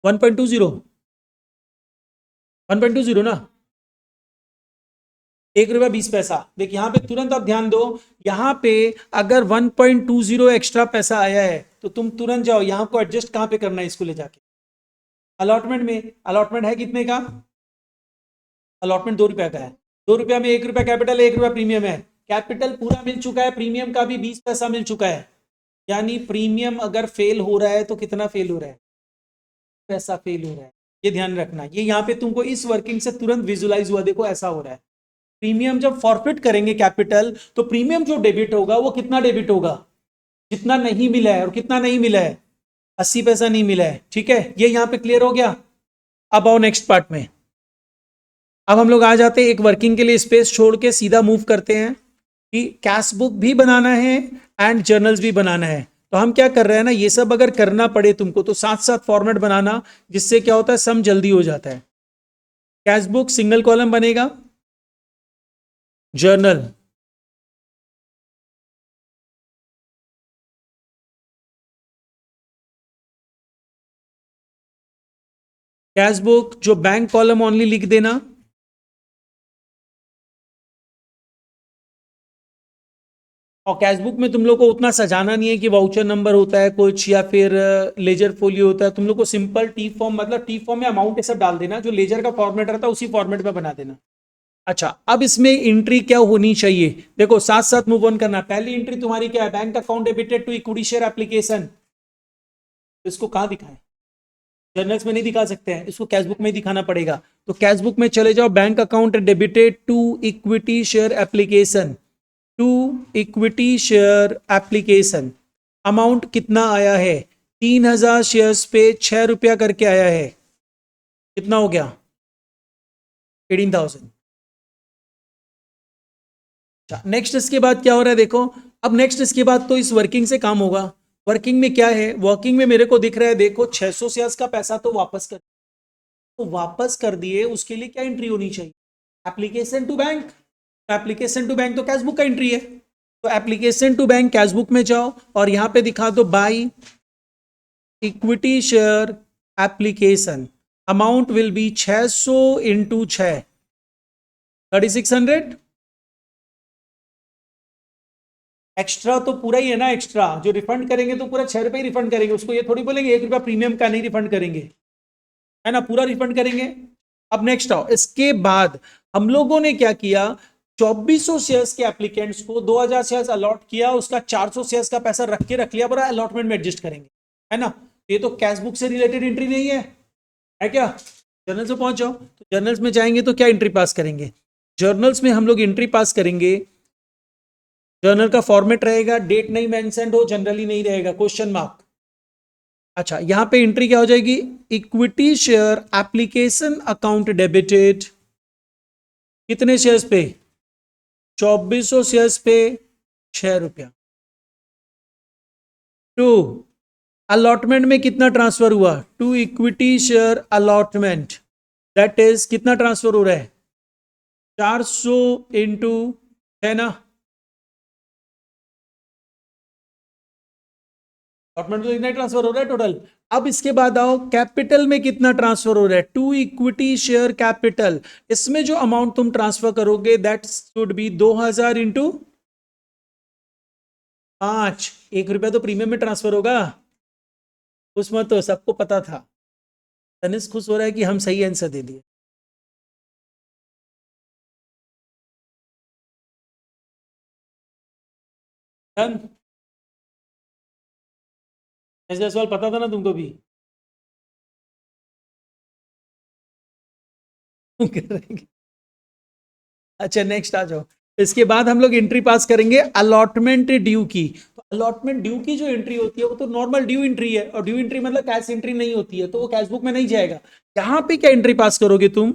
1.20, 1.20 ना? 1 रुपया 20 पैसा। देख यहां पे तुरंत आप ध्यान दो, यहां पे अगर 1.20 एक्स्ट्रा पैसा आया है तो तुम तुरंत जाओ यहां को एडजस्ट कहां पे करना है, इसको ले जाके अलॉटमेंट में। अलॉटमेंट है कितने का? अलॉटमेंट 2 रुपया का है। 2 रुपया में 1 रुपया कैपिटल, 1 रुपया प्रीमियम है। कैपिटल पूरा मिल चुका है, प्रीमियम का भी 20 पैसा मिल चुका है। यानी प्रीमियम अगर फेल हो रहा है तो कितना फेल हो रहा है? पैसा फेल हो रहा है। ये ध्यान रखना, ये यहाँ पे तुमको इस वर्किंग से तुरंत विजुलाइज हुआ। देखो ऐसा हो रहा है, प्रीमियम जब फॉरफिट करेंगे कैपिटल, तो प्रीमियम जो डेबिट होगा वो कितना डेबिट होगा? जितना नहीं मिला है। और कितना नहीं मिला है? 80 पैसा नहीं मिला है। ठीक है, ये यहां पे क्लियर हो गया। अब आओ नेक्स्ट पार्ट में। अब हम लोग आ जाते हैं एक वर्किंग के लिए स्पेस छोड़ के सीधा मूव करते हैं कि कैश बुक भी बनाना है एंड जर्नल्स भी बनाना है। तो हम क्या कर रहे हैं ना, ये सब अगर करना पड़े तुमको तो साथ साथ फॉर्मेट बनाना, जिससे क्या होता है सम जल्दी हो जाता है। कैश बुक सिंगल कॉलम बनेगा, जर्नल कैश बुक जो बैंक कॉलम ओनली लिख देना, और कैशबुक में तुम लोग को उतना सजाना नहीं है कि वाउचर नंबर होता है कुछ या फिर लेजर फोलियो होता है। तुम लोग को सिंपल टी फॉर्म, मतलब टी फॉर्म में अमाउंट ये सब डाल देना, जो लेजर का फॉर्मेट रहता है उसी फॉर्मेट में बना देना। अच्छा, अब इसमें एंट्री क्या होनी चाहिए, देखो साथ साथ मूव ऑन करना। पहली एंट्री तुम्हारी क्या है, bank account debited to equity share application. इसको कहां दिखाएं, जर्नल्स में नहीं दिखा सकते हैं, इसको कैशबुक में ही दिखाना पड़ेगा। तो कैशबुक में चले जाओ, bank account debited to equity share application, to equity share application. Amount कितना आया है, 3000 शेयर्स पे 6 रुपया करके आया है, कितना हो गया 18,000। अच्छा, नेक्स्ट इसके बाद क्या हो रहा है देखो। अब नेक्स्ट इसके बाद तो इस वर्किंग से काम होगा। वर्किंग में क्या है, वर्किंग में मेरे को दिख रहा है देखो 600 शेयर्स का पैसा तो वापस कर, तो वापस कर दिए, उसके लिए क्या एंट्री होनी चाहिए, application to bank. Application to bank तो कैशबुक का एंट्री है, तो एप्लीकेशन टू बैंक कैशबुक में जाओ और यहां पे दिखा दो by equity share application. Amount will be 600 into 6, 3600। Extra तो पूरा ही है ना, एक्स्ट्रा जो रिफंड करेंगे तो पूरा 6 रुपए ही रिफंड करेंगे, उसको ये थोड़ी बोलेंगे 1 रुपया प्रीमियम का नहीं रिफंड करेंगे, है ना, पूरा रिफंड करेंगे। अब नेक्स्ट आओ, इसके बाद हम लोगों ने क्या किया, 2400 शेयर्स के एप्लीकेंट्स को 2000 शेयर्स अलॉट किया, उसका 400 शेयर्स का पैसा रख लिया, पूरा अलॉटमेंट में एडजस्ट करेंगे, है ना। ये तो कैशबुक से रिलेटेड एंट्री नहीं है क्या। जर्नल्स में पहुंच जाओ, तो जर्नल्स में जाएंगे तो क्या एंट्री पास करेंगे, जर्नल्स में हम लोग एंट्री पास करेंगे। जर्नल का फॉर्मेट रहेगा, डेट नहीं मेंशन हो, जनरली नहीं रहेगा, क्वेश्चन मार्क। अच्छा, यहां पे एंट्री क्या हो जाएगी, equity share application account debited, कितने शेयर्स पे, 2400 शेयर्स पे 6 रुपया। टू अलॉटमेंट में कितना ट्रांसफर हुआ, to equity share allotment, that is कितना ट्रांसफर हो रहा है 400 इंटू, है ना, अलॉटमेंट तो इतना ट्रांसफर हो रहा है टोटल। अब इसके बाद आओ, कैपिटल में कितना ट्रांसफर हो रहा है, टू इक्विटी शेयर कैपिटल। इसमें जो अमाउंट तुम ट्रांसफर करोगे दैट शुड बी 2000 इंटू 5, 1 रुपया तो प्रीमियम में ट्रांसफर होगा, उसमें तो सबको पता था। तनिष्क खुश हो रहा है कि हम सही आंसर दे दिए। डन, ऐसा सवाल पता था ना तुमको भी। अच्छा, नेक्स्ट आ जाओ। इसके बाद हम लोग एंट्री पास करेंगे अलॉटमेंट ड्यू की। तो अलॉटमेंट ड्यू की जो एंट्री होती है वो तो नॉर्मल ड्यू एंट्री है, और ड्यू एंट्री मतलब कैश एंट्री नहीं होती है, तो वो कैश बुक में नहीं जाएगा। यहां पे क्या एंट्री पास करोगे तुम,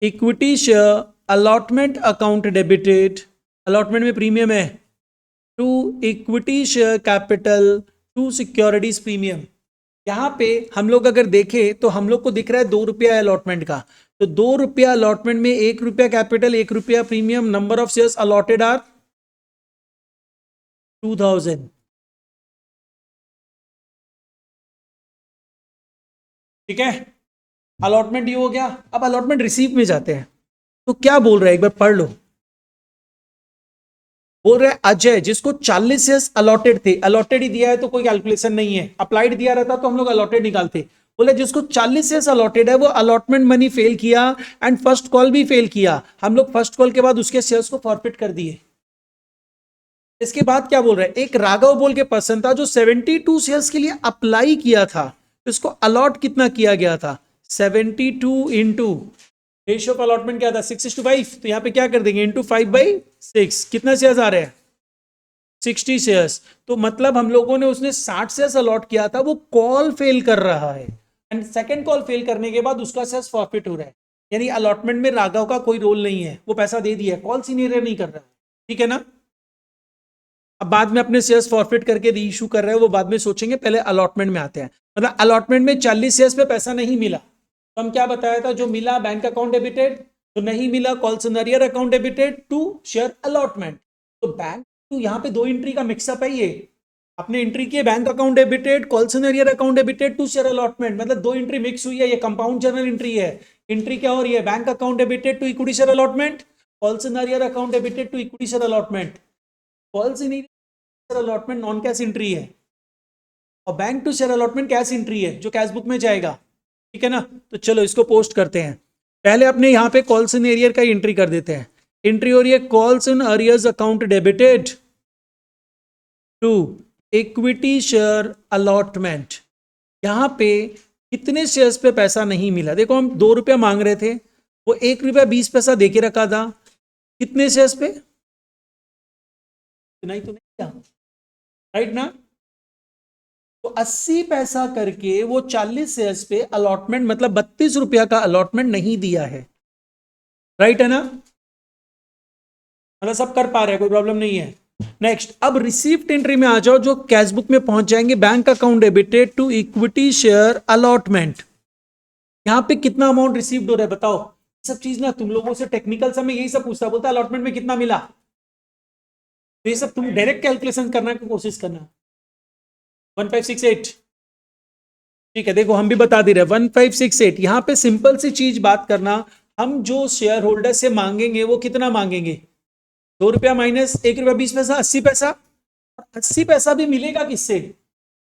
equity share allotment account debited, allotment में प्रीमियम है, to equity share capital, to securities premium. यहां पे हम लोग अगर देखें तो हम लोग को दिख रहा है 2 रुपया अलॉटमेंट का, तो 2 रुपया अलॉटमेंट में 1 रुपया कैपिटल, 1 रुपया premium, number of shares allotted are 2000। ठीक है, अलॉटमेंट ड्यू हो गया। अब अलॉटमेंट रिसीव में जाते हैं, तो क्या बोल रहा है एक बार पढ़ लो। बोल रहे अजय जिसको 40 शेयर्स अलॉटेड थे, अलॉटेड ही दिया है तो कोई कैलकुलेशन नहीं है, अप्लाइड दिया रहता तो हम लोग अलॉटेड निकालते। बोले जिसको 40 शेयर्स अलॉटेड है वो अलॉटमेंट मनी फेल किया एंड फर्स्ट कॉल भी फेल किया, हम लोग फर्स्ट कॉल के बाद उसके शेयर्स को फॉरफिट कर दिए। इसके बाद क्या बोल रहे हैं, एक राघव बोल के पर्सन था जो 72 शेयर्स के लिए अप्लाई किया था, तो इसको अलॉट कितना किया गया था 72 इंटू, रेशियो ऑफ अलॉटमेंट क्या था 6:5, तो यहां पे क्या कर देंगे इंटू 5/6, कितना शेयर्स आ रहे हैं 60 शेयर्स। तो मतलब हम लोगों ने उसने 60 शेयर्स अलॉट किया था, वो कॉल फेल कर रहा है एंड सेकंड कॉल फेल करने के बाद उसका शेयर्स फॉरफिट हो रहा है, यानी अलॉटमेंट में राघव का कोई रोल नहीं है, वो पैसा दे दिया, कॉल सीनियर नहीं कर रहा है। ठीक है ना, अब बाद में अपने शेयर्स फॉरफिट करके री इशू कर रहे हैं वो बाद में सोचेंगे, पहले अलॉटमेंट में आते हैं। मतलब अलॉटमेंट में 40 शेयर्स पे पैसा नहीं मिला, तो हम क्या बताया था, जो मिला बैंक अकाउंट डेबिटेड, तो नहीं मिला calls in arrear account debited to share allotment. तो बैंक तो यहाँ पे 2 एंट्री का मिक्सअप है, ये अपने एंट्री किए bank account debited, calls in arrear account debited to share allotment, मतलब 2 एंट्री मिक्स हुई है, ये कंपाउंड जर्नल एंट्री है। एंट्री क्या हो रही है, bank account debited to equity share allotment, calls in arrear account debited to equity share allotment, calls in arrear allotment non cash entry है और bank to share allotment cash entry है जो cash book में जाएगा, ठीक है ना। तो चलो इसको पोस्ट करते हैं। पहले अपने यहाँ पे कॉल्स इन एरियर का एंट्री कर देते हैं। एंट्री हो रही है calls in arrears account debited to equity share allotment. यहाँ पे कितने शेयर्स पे पैसा नहीं मिला, देखो हम 2 रुपया मांग रहे थे, वो 1 रुपया 20 पैसा दे के रखा था, कितने शेयर्स पे, नहीं तो नहीं क्या, राइट ना। तो 80 पैसा करके वो 40 शेयर्स पे अलॉटमेंट मतलब 32 रुपया का अलॉटमेंट नहीं दिया है, राइट है ना, मतलब सब कर पा रहे हैं, कोई प्रॉब्लम नहीं है। नेक्स्ट, अब रिसीव्ड एंट्री में आ जाओ, जो कैश बुक में पहुंच जाएंगे, bank account debited to equity share allotment. यहां पे कितना अमाउंट रिसीव्ड हो रहा है बताओ। सब चीज ना तुम लोगों से टेक्निकल समय यही सब पूछता, बोलता अलॉटमेंट में कितना मिला, तो ये सब तुम डायरेक्ट कैलकुलेशन करने की कोशिश करना। 1568, ठीक है, देखो हम भी बता दे रहे हैं 1568। यहां पे सिंपल सी चीज बात करना, हम जो शेयर होल्डर से मांगेंगे वो कितना मांगेंगे, 2 रुपया माइनस 1 रुपया 20 पैसा, 80 पैसा। 80 पैसा भी मिलेगा किससे,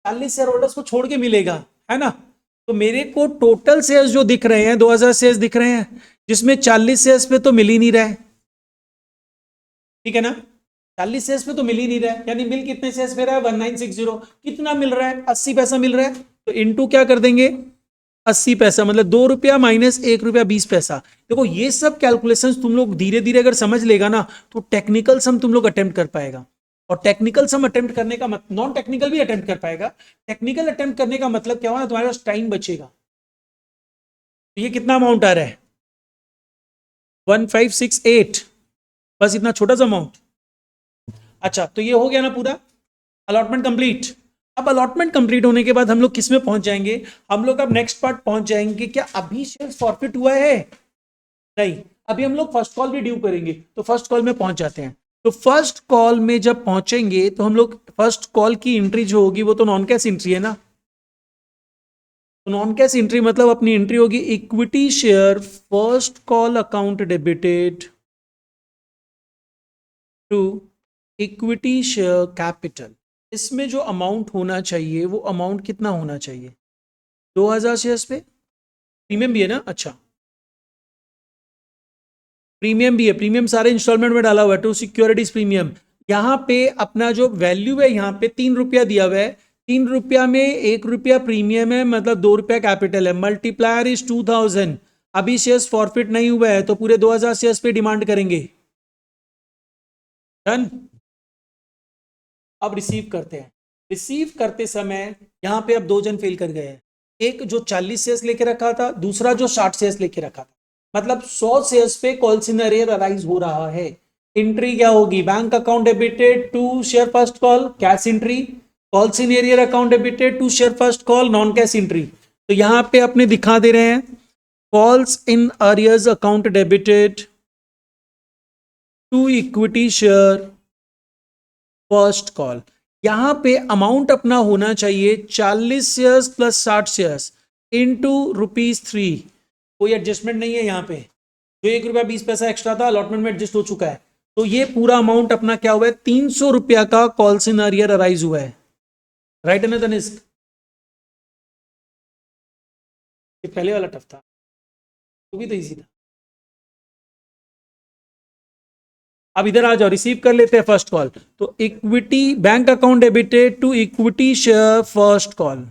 40 शेयर होल्डर्स को छोड़ के मिलेगा, है ना। तो मेरे को टोटल शेयर्स जो दिख रहे हैं 2000 शेयर्स दिख रहे हैं, जिसमें 40 शेयर्स पे तो मिल ही नहीं रहा है, ठीक है ना, 40 शेयर्स पे तो मिल ही नहीं रहा है, यानी मिल कितने शेयर्स पे रहा है 1960, कितना मिल रहा है 80 पैसा मिल रहा है, तो इनटू क्या कर देंगे 80 पैसा, मतलब 2 रुपया माइनस 1 रुपया 20 पैसा। देखो ये सब कैलकुलेशंस तुम लोग धीरे धीरे अगर समझ लेगा ना, तो टेक्निकल सम तुम लोग अटेम्प्ट कर पाएगा। और टेक्निकल सम अटेम्प्ट करने का मतलब नॉन टेक्निकल भी अटेम्प्ट कर पाएगा। टेक्निकल अटेम्प्ट करने का मतलब क्या हुआ, तुम्हारे पास टाइम बचेगा। तो ये कितना अमाउंट आ रहा है 1568, बस इतना छोटा सा अमाउंट। अच्छा, तो ये हो गया ना पूरा अलॉटमेंट कंप्लीट। अब अलॉटमेंट कंप्लीट होने के बाद हम लोग किस में पहुंच जाएंगे, हम लोग अब नेक्स्ट पार्ट पहुंच जाएंगे, क्या अभी शेयर फॉरफिट हुआ है, नहीं, अभी हम लोग फर्स्ट कॉल भी ड्यू करेंगे, तो फर्स्ट कॉल में पहुंच जाते हैं। तो फर्स्ट कॉल में जब पहुंचेंगे तो हम लोग फर्स्ट कॉल की एंट्री जो होगी वो तो नॉन कैश एंट्री है ना, तो नॉन कैश एंट्री मतलब अपनी एंट्री होगी equity share first call account debited to equity share capital. इसमें जो अमाउंट होना चाहिए वो अमाउंट कितना होना चाहिए, 2000 शेयर्स पे, प्रीमियम भी है ना, अच्छा प्रीमियम भी है, प्रीमियम सारे इंस्टॉलमेंट में डाला हुआ है, टू सिक्योरिटीज प्रीमियम। यहाँ पे अपना जो वैल्यू है यहाँ पे 3 रुपया दिया हुआ है, 3 रुपया में 1 रुपया प्रीमियम है, मतलब 2 रुपया कैपिटल है, मल्टीप्लायर इज 2000। अभी शेयर्स फॉरफिट नहीं हुआ है तो पूरे 2000 शेयर्स पे डिमांड करेंगे। डन। अब रिसीव करते हैं, रिसीव करते समय यहां पे अब 2 जन फेल कर गए हैं, एक जो 40 शेयर्स लेके रखा था, दूसरा जो 60 शेयर्स लेके रखा था, मतलब 100 शेयर्स पे कॉल सिनेरियर अराइज हो रहा है। एंट्री क्या होगी, bank account debited to share first call cash entry, calls in arrear account debited to share first call non cash entry. तो यहां पे अपने दिखा दे रहे हैं calls in arrears account debited to equity share first call. यहां पे अमाउंट अपना होना चाहिए 40 शेयर्स प्लस 60 शेयर्स इनटू ₹3। कोई एडजस्टमेंट नहीं है यहाँ पे, जो 1 रुपया 20 पैसा एक्स्ट्रा था अलॉटमेंट में एडजस्ट हो चुका है। तो ये पूरा अमाउंट अपना क्या हुआ है, 300 रुपया का कॉल इन अरियर अराइज हुआ है, राइट है ना तनिष्क। ये पहले वाला टफ था, वो भी तो इजी था। अब इधर आ जाओ, रिसीव कर लेते हैं फर्स्ट कॉल। तो equity bank account debited to equity share first call,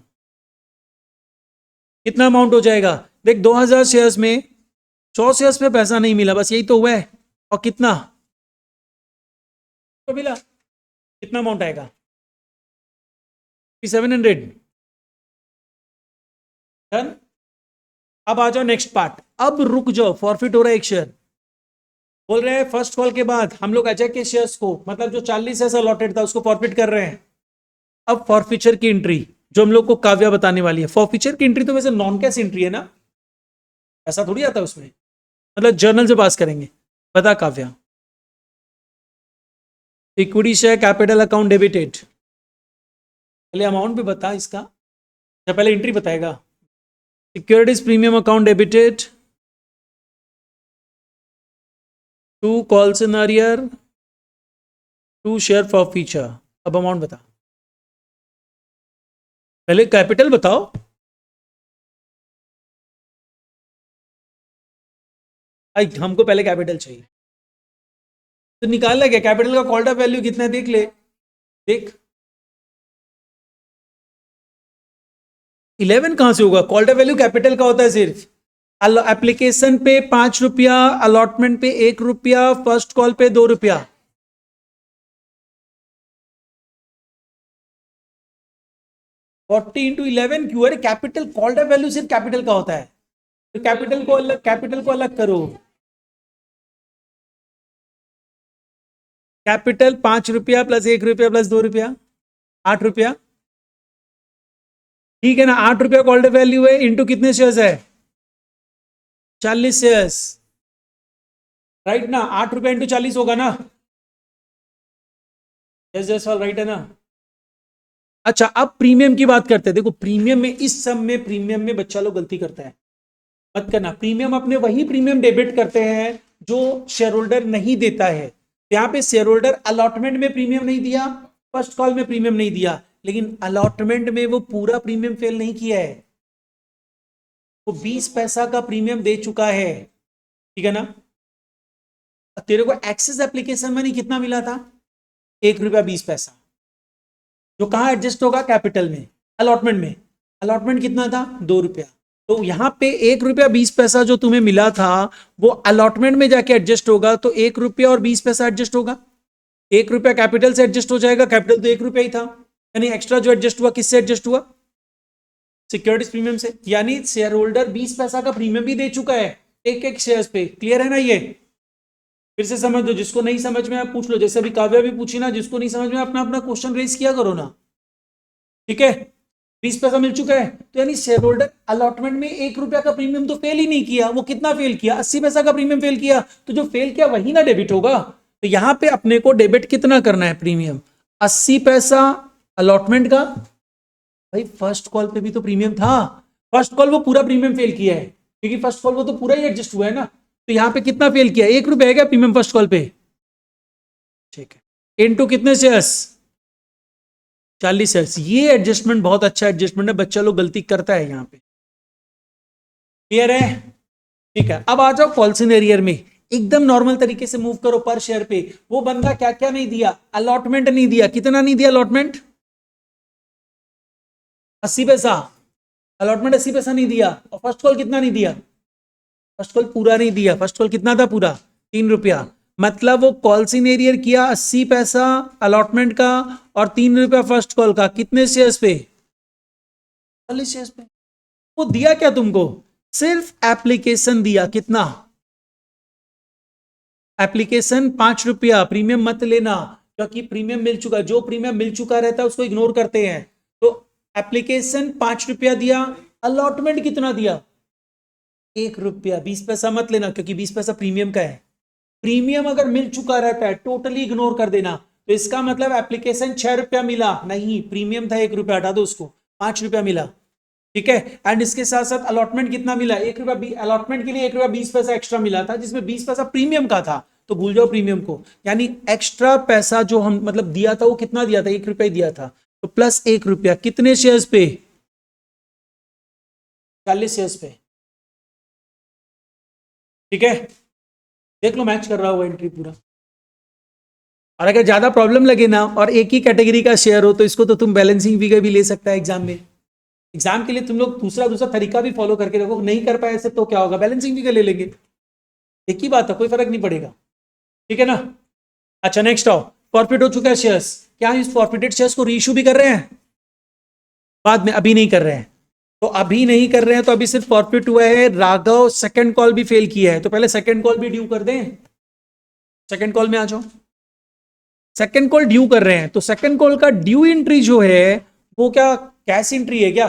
कितना अमाउंट हो जाएगा, देख 2000 शेयर्स में 100 शेयर्स पे पैसा नहीं मिला, बस यही तो हुआ है। और कितना तो मिला, कितना अमाउंट आएगा 700। डन। अब आ जाओ नेक्स्ट पार्ट, अब रुक जाओ, फॉरफिट हो रहा है एक शेयर, बोल रहे हैं फर्स्ट कॉल के बाद हम लोग अजय के शेयर्स को, मतलब जो 40 शेयर्स अलॉटेड था उसको फॉरफिट कर रहे हैं। अब फॉरफिचर की एंट्री जो हम लोग को काव्या बताने वाली है, फॉरफिचर की एंट्री तो वैसे नॉन कैश एंट्री है ना, ऐसा थोड़ी आता है उसमें, मतलब जर्नल से पास करेंगे। बता Kavya, equity share capital account debited, पहले अमाउंट भी बता इसका, या पहले एंट्री बताएगा। Securities premium account debited 2 calls in arrear, 2 share for future. अब अमाउंट बता, पहले कैपिटल बताओ। भाई हमको पहले कैपिटल चाहिए, तो निकालना क्या, कैपिटल का कॉल्ड अप वैल्यू कितना है देख ले, देख 11 कहां से होगा, कॉल्ड अप वैल्यू कैपिटल का होता है सिर्फ। एप्लीकेशन पे 5 रुपया, अलॉटमेंट पे 1 रुपया, फर्स्ट कॉल पे 2 रुपया। 40 × 11 क्यों, अरे कैपिटल कॉल्ड अप वैल्यू सिर्फ कैपिटल का होता है, तो कैपिटल को अलग करो। कैपिटल 5 रुपया प्लस 1 रुपया प्लस 2 रुपया, 8 रुपया। ठीक है ना, 8 रुपया कॉल्ड वैल्यू है, इंटू कितने शेयर्स है, 40 शेयर्स, राइट ना, 8 रुपया इंटू 40 होगा ना, यस यस ऑल राइट है ना। अच्छा अब प्रीमियम की बात करते हैं, देखो प्रीमियम में, इस सब में प्रीमियम में बच्चा लोग गलती करता है, मत करना। प्रीमियम अपने वही प्रीमियम डेबिट करते हैं जो शेयर होल्डर नहीं देता है। यहाँ पे शेयर होल्डर अलॉटमेंट में प्रीमियम नहीं दिया, फर्स्ट कॉल में प्रीमियम नहीं दिया, लेकिन अलॉटमेंट में वो पूरा प्रीमियम फेल नहीं किया है, वो 20 पैसा का प्रीमियम दे चुका है, ठीक है ना। तेरे को एक्सेस एप्लीकेशन मनी कितना मिला था, 1 रुपया 20 पैसा, जो कहां एडजस्ट होगा, कैपिटल में, अलॉटमेंट में। अलॉटमेंट कितना था, 2 रुपया, तो यहां पे 1 रुपया 20 पैसा जो तुम्हें मिला था वो अलॉटमेंट में जाके एडजस्ट होगा, तो 1 रुपया और 20 पैसा एडजस्ट होगा। 1 रुपया कैपिटल से एडजस्ट हो जाएगा, कैपिटल तो 1 रुपया ही था, यानी एक्स्ट्रा जो एडजस्ट हुआ किससे एडजस्ट हुआ, सिक्योरिटीज प्रीमियम से। यानी शेयर होल्डर 20 पैसा का प्रीमियम भी दे चुका है एक एक शेयर्स पे, क्लियर है ना ये। फिर से समझ लो, जिसको नहीं समझ में आप पूछ लो, जैसे अभी काव्या भी पूछी ना, जिसको नहीं समझ में अपना अपना क्वेश्चन रेज किया करो ना, ठीक है। 20 पैसा मिल चुका है, तो यानी शेयर होल्डर अलॉटमेंट में 1 रुपया का प्रीमियम तो फेल ही नहीं किया, वो कितना फेल किया, 80 पैसा का प्रीमियम फेल किया, तो जो फेल किया वही ना डेबिट होगा। तो यहां पे अपने को डेबिट कितना करना है, प्रीमियम 80 पैसा अलॉटमेंट का। भाई फर्स्ट कॉल पे भी तो प्रीमियम था, फर्स्ट कॉल वो पूरा प्रीमियम फेल किया है, क्योंकि फर्स्ट कॉल वो तो पूरा ही एडजस्ट हुआ है ना, तो यहां पे कितना फेल किया, 1 रुपया है क्या प्रीमियम फर्स्ट कॉल पे, ठीक है, इनटू कितने शेयर्स, 40 शेयर्स। ये एडजस्टमेंट बहुत अच्छा एडजस्टमेंट है, बच्चा लोग गलती करता है यहाँ पे, क्लियर है, ठीक है। अब आ जाओ कॉल्सन एरियर में, एकदम नॉर्मल तरीके से मूव करो पर शेयर पे। वो बंदा क्या क्या नहीं दिया, अलॉटमेंट नहीं दिया, कितना नहीं दिया अलॉटमेंट, 80 पैसा, अलॉटमेंट 80 पैसा नहीं दिया, और फर्स्ट कॉल कितना नहीं दिया, फर्स्ट कॉल पूरा नहीं दिया, फर्स्ट कॉल कितना था पूरा, 3 रुपया, मतलब वो कॉल्सन एरियर किया 80 पैसा अलॉटमेंट का और 3 रुपया फर्स्ट कॉल का, कितने शेयर्स पे, 40 शेयर्स पे। वो दिया क्या तुमको, सिर्फ एप्लीकेशन दिया, कितना, एप्लीकेशन 5 रुपया, प्रीमियम मत लेना, क्योंकि प्रीमियम मिल चुका, जो प्रीमियम मिल चुका रहता है उसको इग्नोर करते हैं। तो एप्लीकेशन 5 रुपया दिया, अलॉटमेंट कितना दिया, 1 रुपया, 20 पैसा मत लेना, क्योंकि 20 पैसा प्रीमियम का है। प्रीमियम अगर मिल चुका रहता है टोटली इग्नोर कर देना, तो इसका मतलब एप्लीकेशन 6 रुपया मिला नहीं, प्रीमियम था 1 रुपया, हटा दो उसको, 5 रुपया मिला, ठीक है। एंड इसके साथ साथ अलॉटमेंट कितना मिला, 1 रुपया, अलॉटमेंट के लिए 1 रुपया 20 पैसा एक्स्ट्रा मिला था, जिसमें 20 पैसा प्रीमियम का था, तो भूल जाओ प्रीमियम को। यानी एक्स्ट्रा पैसा जो हम मतलब दिया था वो कितना दिया था, 1 रुपया दिया था, तो प्लस 1 रुपया, कितने शेयर्स पे, 40 शेयर्स पे, ठीक है। देख लो मैच कर रहा होगा एंट्री पूरा। और अगर ज्यादा प्रॉब्लम लगे ना और एक ही कैटेगरी का शेयर हो, तो इसको तो तुम बैलेंसिंग फिगर भी ले सकता है एग्जाम में। एग्जाम के लिए तुम लोग दूसरा दूसरा तरीका भी फॉलो करके देखो, नहीं कर पाए ऐसे तो क्या होगा, बैलेंसिंग फिगर ले लेंगे, एक ही बात है, कोई फर्क नहीं पड़ेगा, ठीक है ना। अच्छा नेक्स्ट आओ, फॉरफिट हो चुका है शेयर्स, क्या इस फॉरफिटेड शेयर्स को रीइश्यू भी कर रहे हैं, बाद में, अभी नहीं कर रहे हैं, तो अभी नहीं कर रहे हैं, तो अभी सिर्फ फॉरफिट हुआ है। राघव सेकंड कॉल भी फेल किया है, तो पहले सेकंड कॉल भी ड्यू कर दें, सेकंड कॉल में आ जाओ, सेकंड कॉल ड्यू कर रहे हैं, तो सेकंड कॉल का ड्यू एंट्री जो है वो क्या कैश एंट्री है क्या,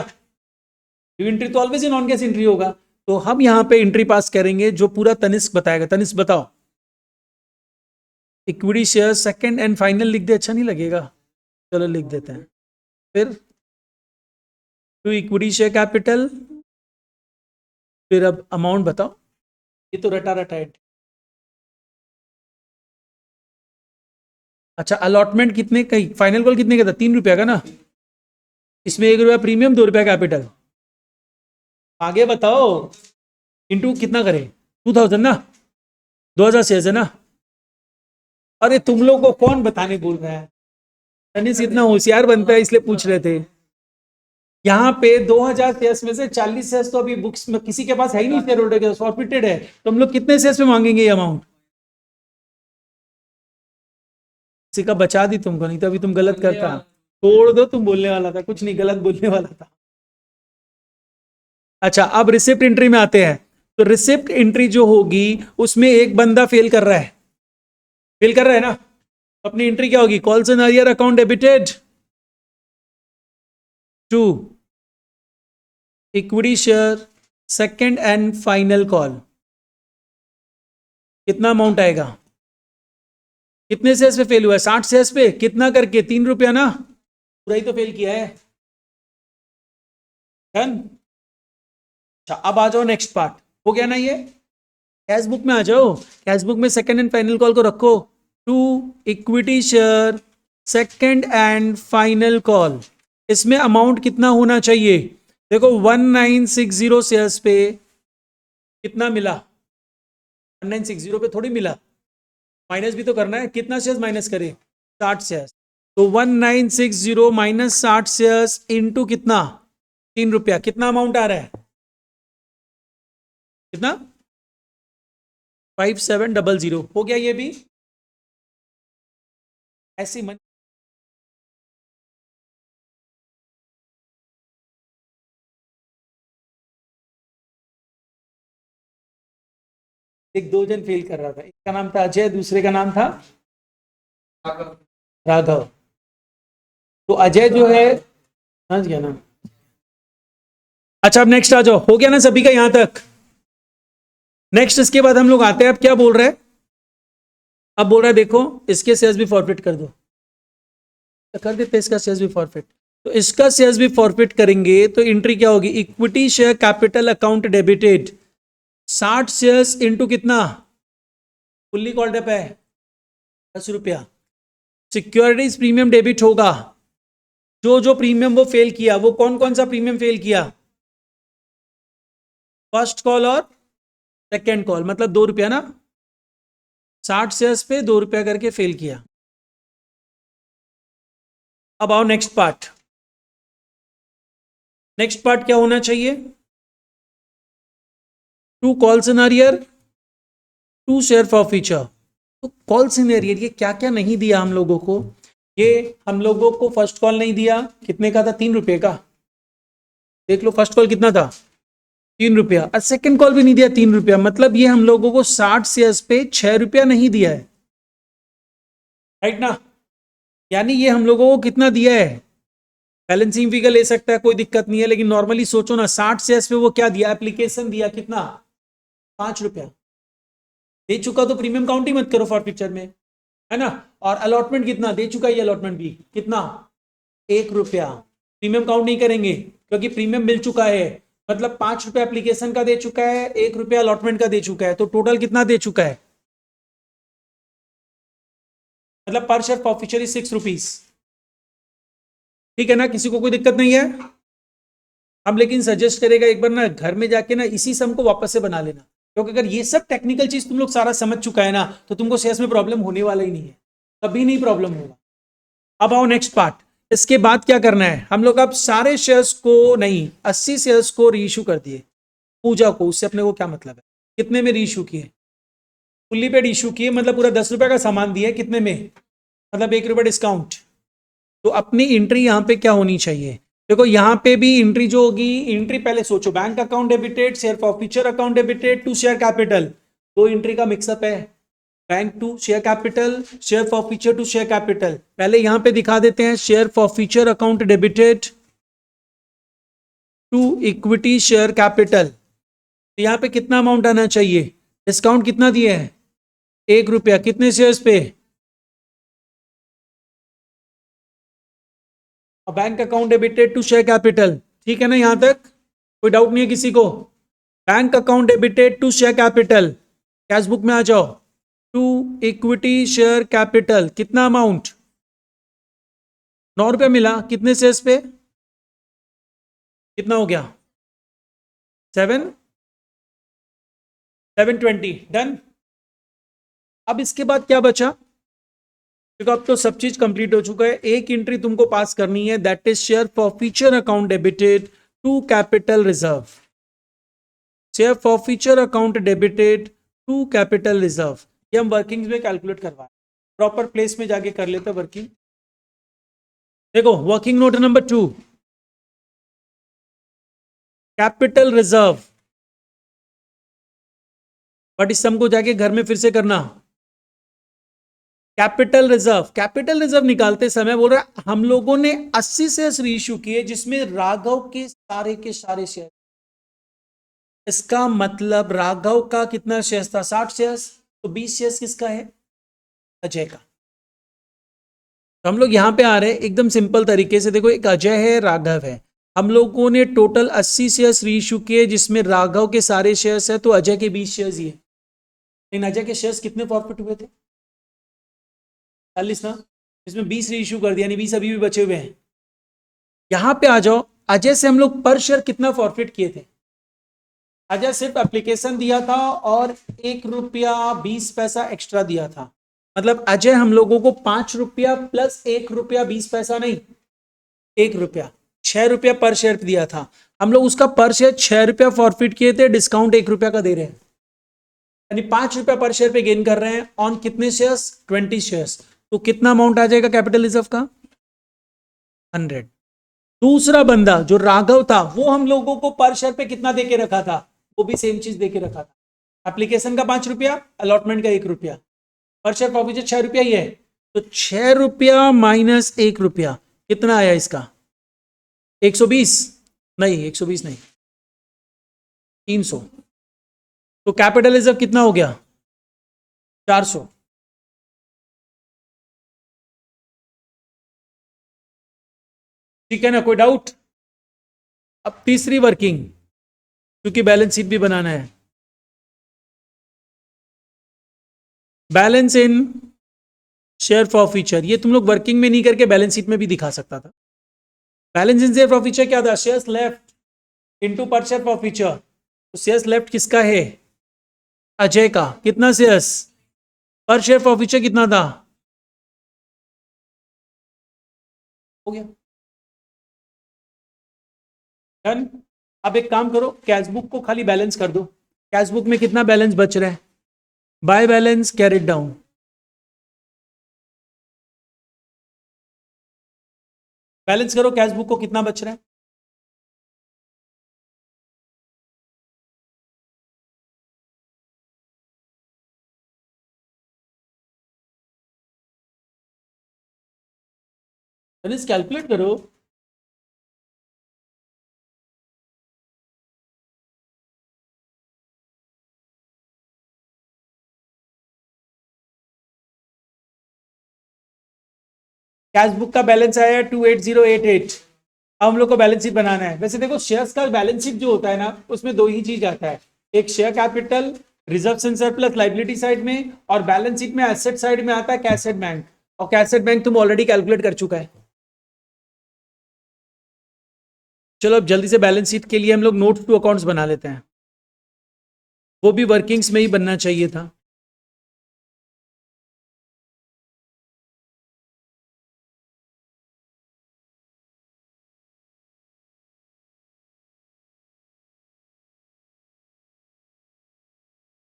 ड्यू एंट्री तो ऑलवेज नॉन कैश एंट्री होगा, तो हम यहां पे एंट्री पास करेंगे जो पूरा तनिष्क बताएगा। तनिष्क बताओ, equity share second and final लिख दे, अच्छा नहीं लगेगा, चलो लिख देते हैं। फिर टू इक्विटी शेयर कैपिटल, फिर अब अमाउंट बताओ, ये तो रटा रटा है, अच्छा, अलॉटमेंट कितने का, फाइनल कॉल कितने का था? 3 रुपया का ना, इसमें 1 रुपया प्रीमियम, 2 रुपया कैपिटल। आगे बताओ, इंटू कितना करें? 2000 ना, 2000 शेयर है ना। अरे तुम लोग को कौन बताने बोल रहा है? तनिष इतना होशियार बनता है इसलिए पूछ रहे थे। यहाँ पे 2000 शेयर्स में से 40 शेयर्स तो अभी बुक्स में किसी के पास है ही नहीं, शेयर होल्डर के फॉरफिटेड है, तो हम लोग कितने शेयर्स पे मांगेंगे ये अमाउंट? किसी का बचा दी तुमको, नहीं तो अभी तुम गलत करता। छोड़ दो, तुम बोलने वाला था, कुछ नहीं, गलत बोलने वाला था। अच्छा, अब रिसिप्ट एंट्री में आते हैं। तो रिसिप्ट एंट्री जो होगी उसमें एक बंदा फेल कर रहा है, फेल कर रहा है ना, अपनी एंट्री क्या होगी? Calls and arrear account debited to equity share second and final call. कितना अमाउंट आएगा? कितने शेयर्स पे फेल हुआ है? 60 शेयर्स पे, कितना करके? 3 रुपया ना, पूरा ही तो फेल किया है। डन। अच्छा, अब आ जाओ नेक्स्ट पार्ट, हो गया ना ये? कैश बुक में आ जाओ, कैश बुक में सेकंड एंड फाइनल कॉल को रखो, to equity share second and final call. इसमें अमाउंट कितना होना चाहिए? देखो 1960 शेयर्स पे कितना मिला? 1960 पे थोड़ी मिला, माइनस भी तो करना है। कितना शेयर्स माइनस करें? 60 शेयर्स। तो 1960 माइनस 60 शेयर्स इंटू कितना? 3 रुपया। कितना अमाउंट आ रहा है? कितना? 5700। हो गया ये भी? ऐसी मन एक दो जन फेल कर रहा था, एक का नाम था अजय, दूसरे का नाम था राघव। तो अजय जो है, समझ गया ना? अच्छा, अब नेक्स्ट आ जाओ, हो गया ना सभी का यहां तक? नेक्स्ट इसके बाद हम लोग आते हैं, अब क्या बोल रहे हैं? अब बोल रहा है देखो, इसके शेयर्स भी फॉरफिट कर दो, तो कर देते इसका शेयर्स भी फॉरफिट। तो इसका शेयर्स भी फॉरफिट करेंगे तो एंट्री क्या होगी? Equity share capital account debited 60 shares into कितना? फुल्ली कॉल्ड अप है 10 रुपया। सिक्योरिटीज प्रीमियम डेबिट होगा, जो जो प्रीमियम वो फेल किया, वो कौन कौन सा प्रीमियम फेल किया? फर्स्ट कॉल और सेकेंड कॉल, मतलब 2 रुपया ना, 60 शेयर्स पे 2 रुपया करके फेल किया। अब आओ नेक्स्ट पार्ट। नेक्स्ट पार्ट क्या होना चाहिए? To calls in arrear, to share for future. तो कॉल्स इन अरियर ये क्या क्या नहीं दिया हम लोगों को? ये हम लोगों को फर्स्ट कॉल नहीं दिया, कितने का था? 3 रुपये का। देख लो फर्स्ट कॉल कितना था? 3 रुपया। और सेकेंड कॉल भी नहीं दिया 3 रुपया, मतलब ये हम लोगों को 60 शेयर्स पे 6 रुपया नहीं दिया है, राइट ना? यानी ये हम लोगों को कितना दिया है? बैलेंसिंग फिगर ले सकता है, कोई दिक्कत नहीं है, लेकिन नॉर्मली सोचो ना, 60 शेयर्स पे वो क्या दिया? एप्लीकेशन दिया, कितना? 5 रुपया। दे चुका तो प्रीमियम काउंट ही मत करो फॉर पिक्चर में, है ना? और अलॉटमेंट कितना दे चुका? ये अलॉटमेंट भी कितना? 1 रुपया। प्रीमियम काउंट नहीं करेंगे क्योंकि प्रीमियम मिल चुका है, मतलब 5 रुपया एप्लीकेशन का दे चुका है, 1 रुपया अलॉटमेंट का दे चुका है, तो टोटल कितना दे चुका है? मतलब पर शेयर प्रॉफिट इज 6 रुपीज। ठीक है ना, किसी को कोई दिक्कत नहीं है? हम लेकिन सजेस्ट करेगा एक बार ना घर में जाके ना इसी सम को वापस से बना लेना, क्योंकि अगर ये सब टेक्निकल चीज तुम लोग सारा समझ चुका है ना, तो तुमको शेयर्स में प्रॉब्लम होने वाला ही नहीं है, कभी नहीं प्रॉब्लम होगा। अब आओ नेक्स्ट पार्ट। इसके बाद क्या करना है हम लोग? अब सारे शेयर्स को नहीं, 80 शेयर्स को रीइश्यू कर दिए पूजा को। उससे अपने को क्या मतलब है? कितने में रीइश्यू किए? फुल्ली पेड इशू किए, मतलब पूरा 10 रुपए का सामान दिया, कितने में? मतलब 1 रुपया डिस्काउंट। तो अपनी एंट्री यहाँ पे क्या होनी चाहिए? देखो यहाँ पे भी एंट्री जो होगी, एंट्री पहले सोचो, bank account debited, share for future account debited, to share capital. दो एंट्री का मिक्सअप है, bank to share capital, share for future to share capital. पहले यहां पे दिखा देते हैं, share for future account debited to equity share capital. तो यहां पे कितना अमाउंट आना चाहिए? डिस्काउंट कितना दिए है? 1 रुपया। कितने शेयर्स पे? Bank account debited to share capital. ठीक है ना, यहां तक कोई डाउट नहीं है किसी को? Bank account debited to share capital. Cash book में आ जाओ, टू इक्विटी शेयर कैपिटल, कितना अमाउंट? 9 रुपया मिला, कितने शेयर्स पे? कितना हो गया? 720, डन। अब इसके बाद क्या बचा? देखो अब तो सब चीज कंप्लीट हो चुका है। एक एंट्री तुमको पास करनी है, that is share forfeiture account debited to capital reserve. Share forfeiture account debited to capital reserve, ये हम वर्किंग में कैलकुलेट करवाएं। प्रॉपर प्लेस में जाके कर लेते वर्किंग। देखो working note number 2, capital reserve, but इस सम को जाके घर में फिर से करना। कैपिटल रिजर्व निकालते समय बोल रहा हम लोगों ने 80 शेयर्स रीइश्यू किए जिसमें राघव के सारे शेयर। इसका मतलब राघव का कितना शेयर्स था? 60 शेयर्स। तो 20 शेयर्स किसका है? अजय का। तो हम लोग यहां पे आ रहे हैं एकदम सिंपल तरीके से। देखो एक अजय है, राघव है, हम लोगों ने टोटल 80 शेयर्स रीइश्यू किए जिसमें राघव के सारे शेयर्स है, तो अजय के 20 शेयर्स ही है। लेकिन अजय के शेयर्स कितने फॉरफिट हुए थे? 40 ना, इसमें 20 रीइश्यू कर दिया, यानी 20 अभी भी बचे हुए हैं। यहां पे आ जाओ, अजय से हम लोग पर शेयर कितना फॉरफिट किए थे? अजय सिर्फ एप्लीकेशन दिया था और 1 रुपया 20 पैसा एक्स्ट्रा दिया था। मतलब अजय हम लोगों को 5 रुपया प्लस 1 रुपया 20 पैसा नहीं, 1 रुपया, 6 रुपया पर शेयर दिया था। हम लोग उसका पर शेयर 6 रुपया फॉरफिट किए थे, डिस्काउंट 1 रुपया का दे रहे हैं, यानी 5 रुपया पर शेयर पे गेन कर रहे हैं ऑन कितने शेयर्स? 20 शेयर्स। तो कितना अमाउंट आ जाएगा कैपिटल रिजर्व का? 100। दूसरा बंदा जो राघव था वो हम लोगों को पर शेयर पे कितना देके रखा था? वो भी सेम चीज देके रखा था, एप्लीकेशन का 5 रुपया, अलॉटमेंट का 1 रुपया, पर शेयर प्रॉफिट 6 रुपया ही है। तो 6 रुपया माइनस 1 रुपया कितना आया इसका? 120 नहीं, 120 नहीं, 300। तो कैपिटल रिजर्व कितना हो गया? 400। ठीक है ना, कोई डाउट? अब तीसरी वर्किंग, क्योंकि बैलेंस शीट भी बनाना है। Balance in share for feature, ये तुम लोग वर्किंग में नहीं करके बैलेंस शीट में भी दिखा सकता था। Balance in share for feature क्या था? शेयर्स लेफ्ट इनटू पर शेयर फॉर फीचर। तो शेयर्स लेफ्ट किसका है? अजय का। कितना शेयर्स? पर शेयर फॉर फीचर कितना था? हो गया, डन। अब एक काम करो, कैश बुक को खाली बैलेंस कर दो। कैश बुक में कितना बैलेंस बच रहा है? By balance carried down. Balance करो कैश बुक को, कितना बच रहा है? बैलेंस कैलकुलेट करो। कैश बुक का बैलेंस आया 28088। अब हम लोग को बैलेंस शीट बनाना है। वैसे देखो शेयर्स का बैलेंस शीट जो होता है ना, उसमें दो ही चीज आता है, एक share capital reserve and surplus liability side में, और बैलेंस शीट में एसेट साइड में आता है कैश एट बैंक। और कैश एट बैंक तुम ऑलरेडी कैलकुलेट कर चुका है। चलो अब जल्दी से बैलेंस शीट के लिए हम लोग नोट्स टू अकाउंट्स बना लेते हैं, वो भी वर्किंग्स में ही बनना चाहिए था।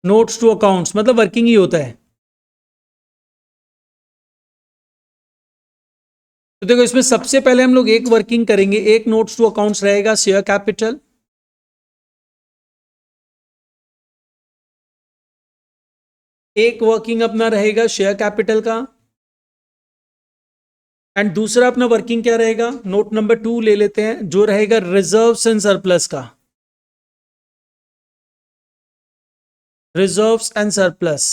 नोट्स टू अकाउंट्स मतलब वर्किंग ही होता है। तो देखो इसमें सबसे पहले हम लोग एक वर्किंग करेंगे, एक नोट्स टू अकाउंट्स रहेगा शेयर कैपिटल, एक वर्किंग अपना रहेगा शेयर कैपिटल का, एंड दूसरा अपना वर्किंग क्या रहेगा? नोट नंबर 2 ले लेते हैं, जो रहेगा रिजर्व्स एंड सरप्लस का, रिजर्व्स एंड सरप्लस।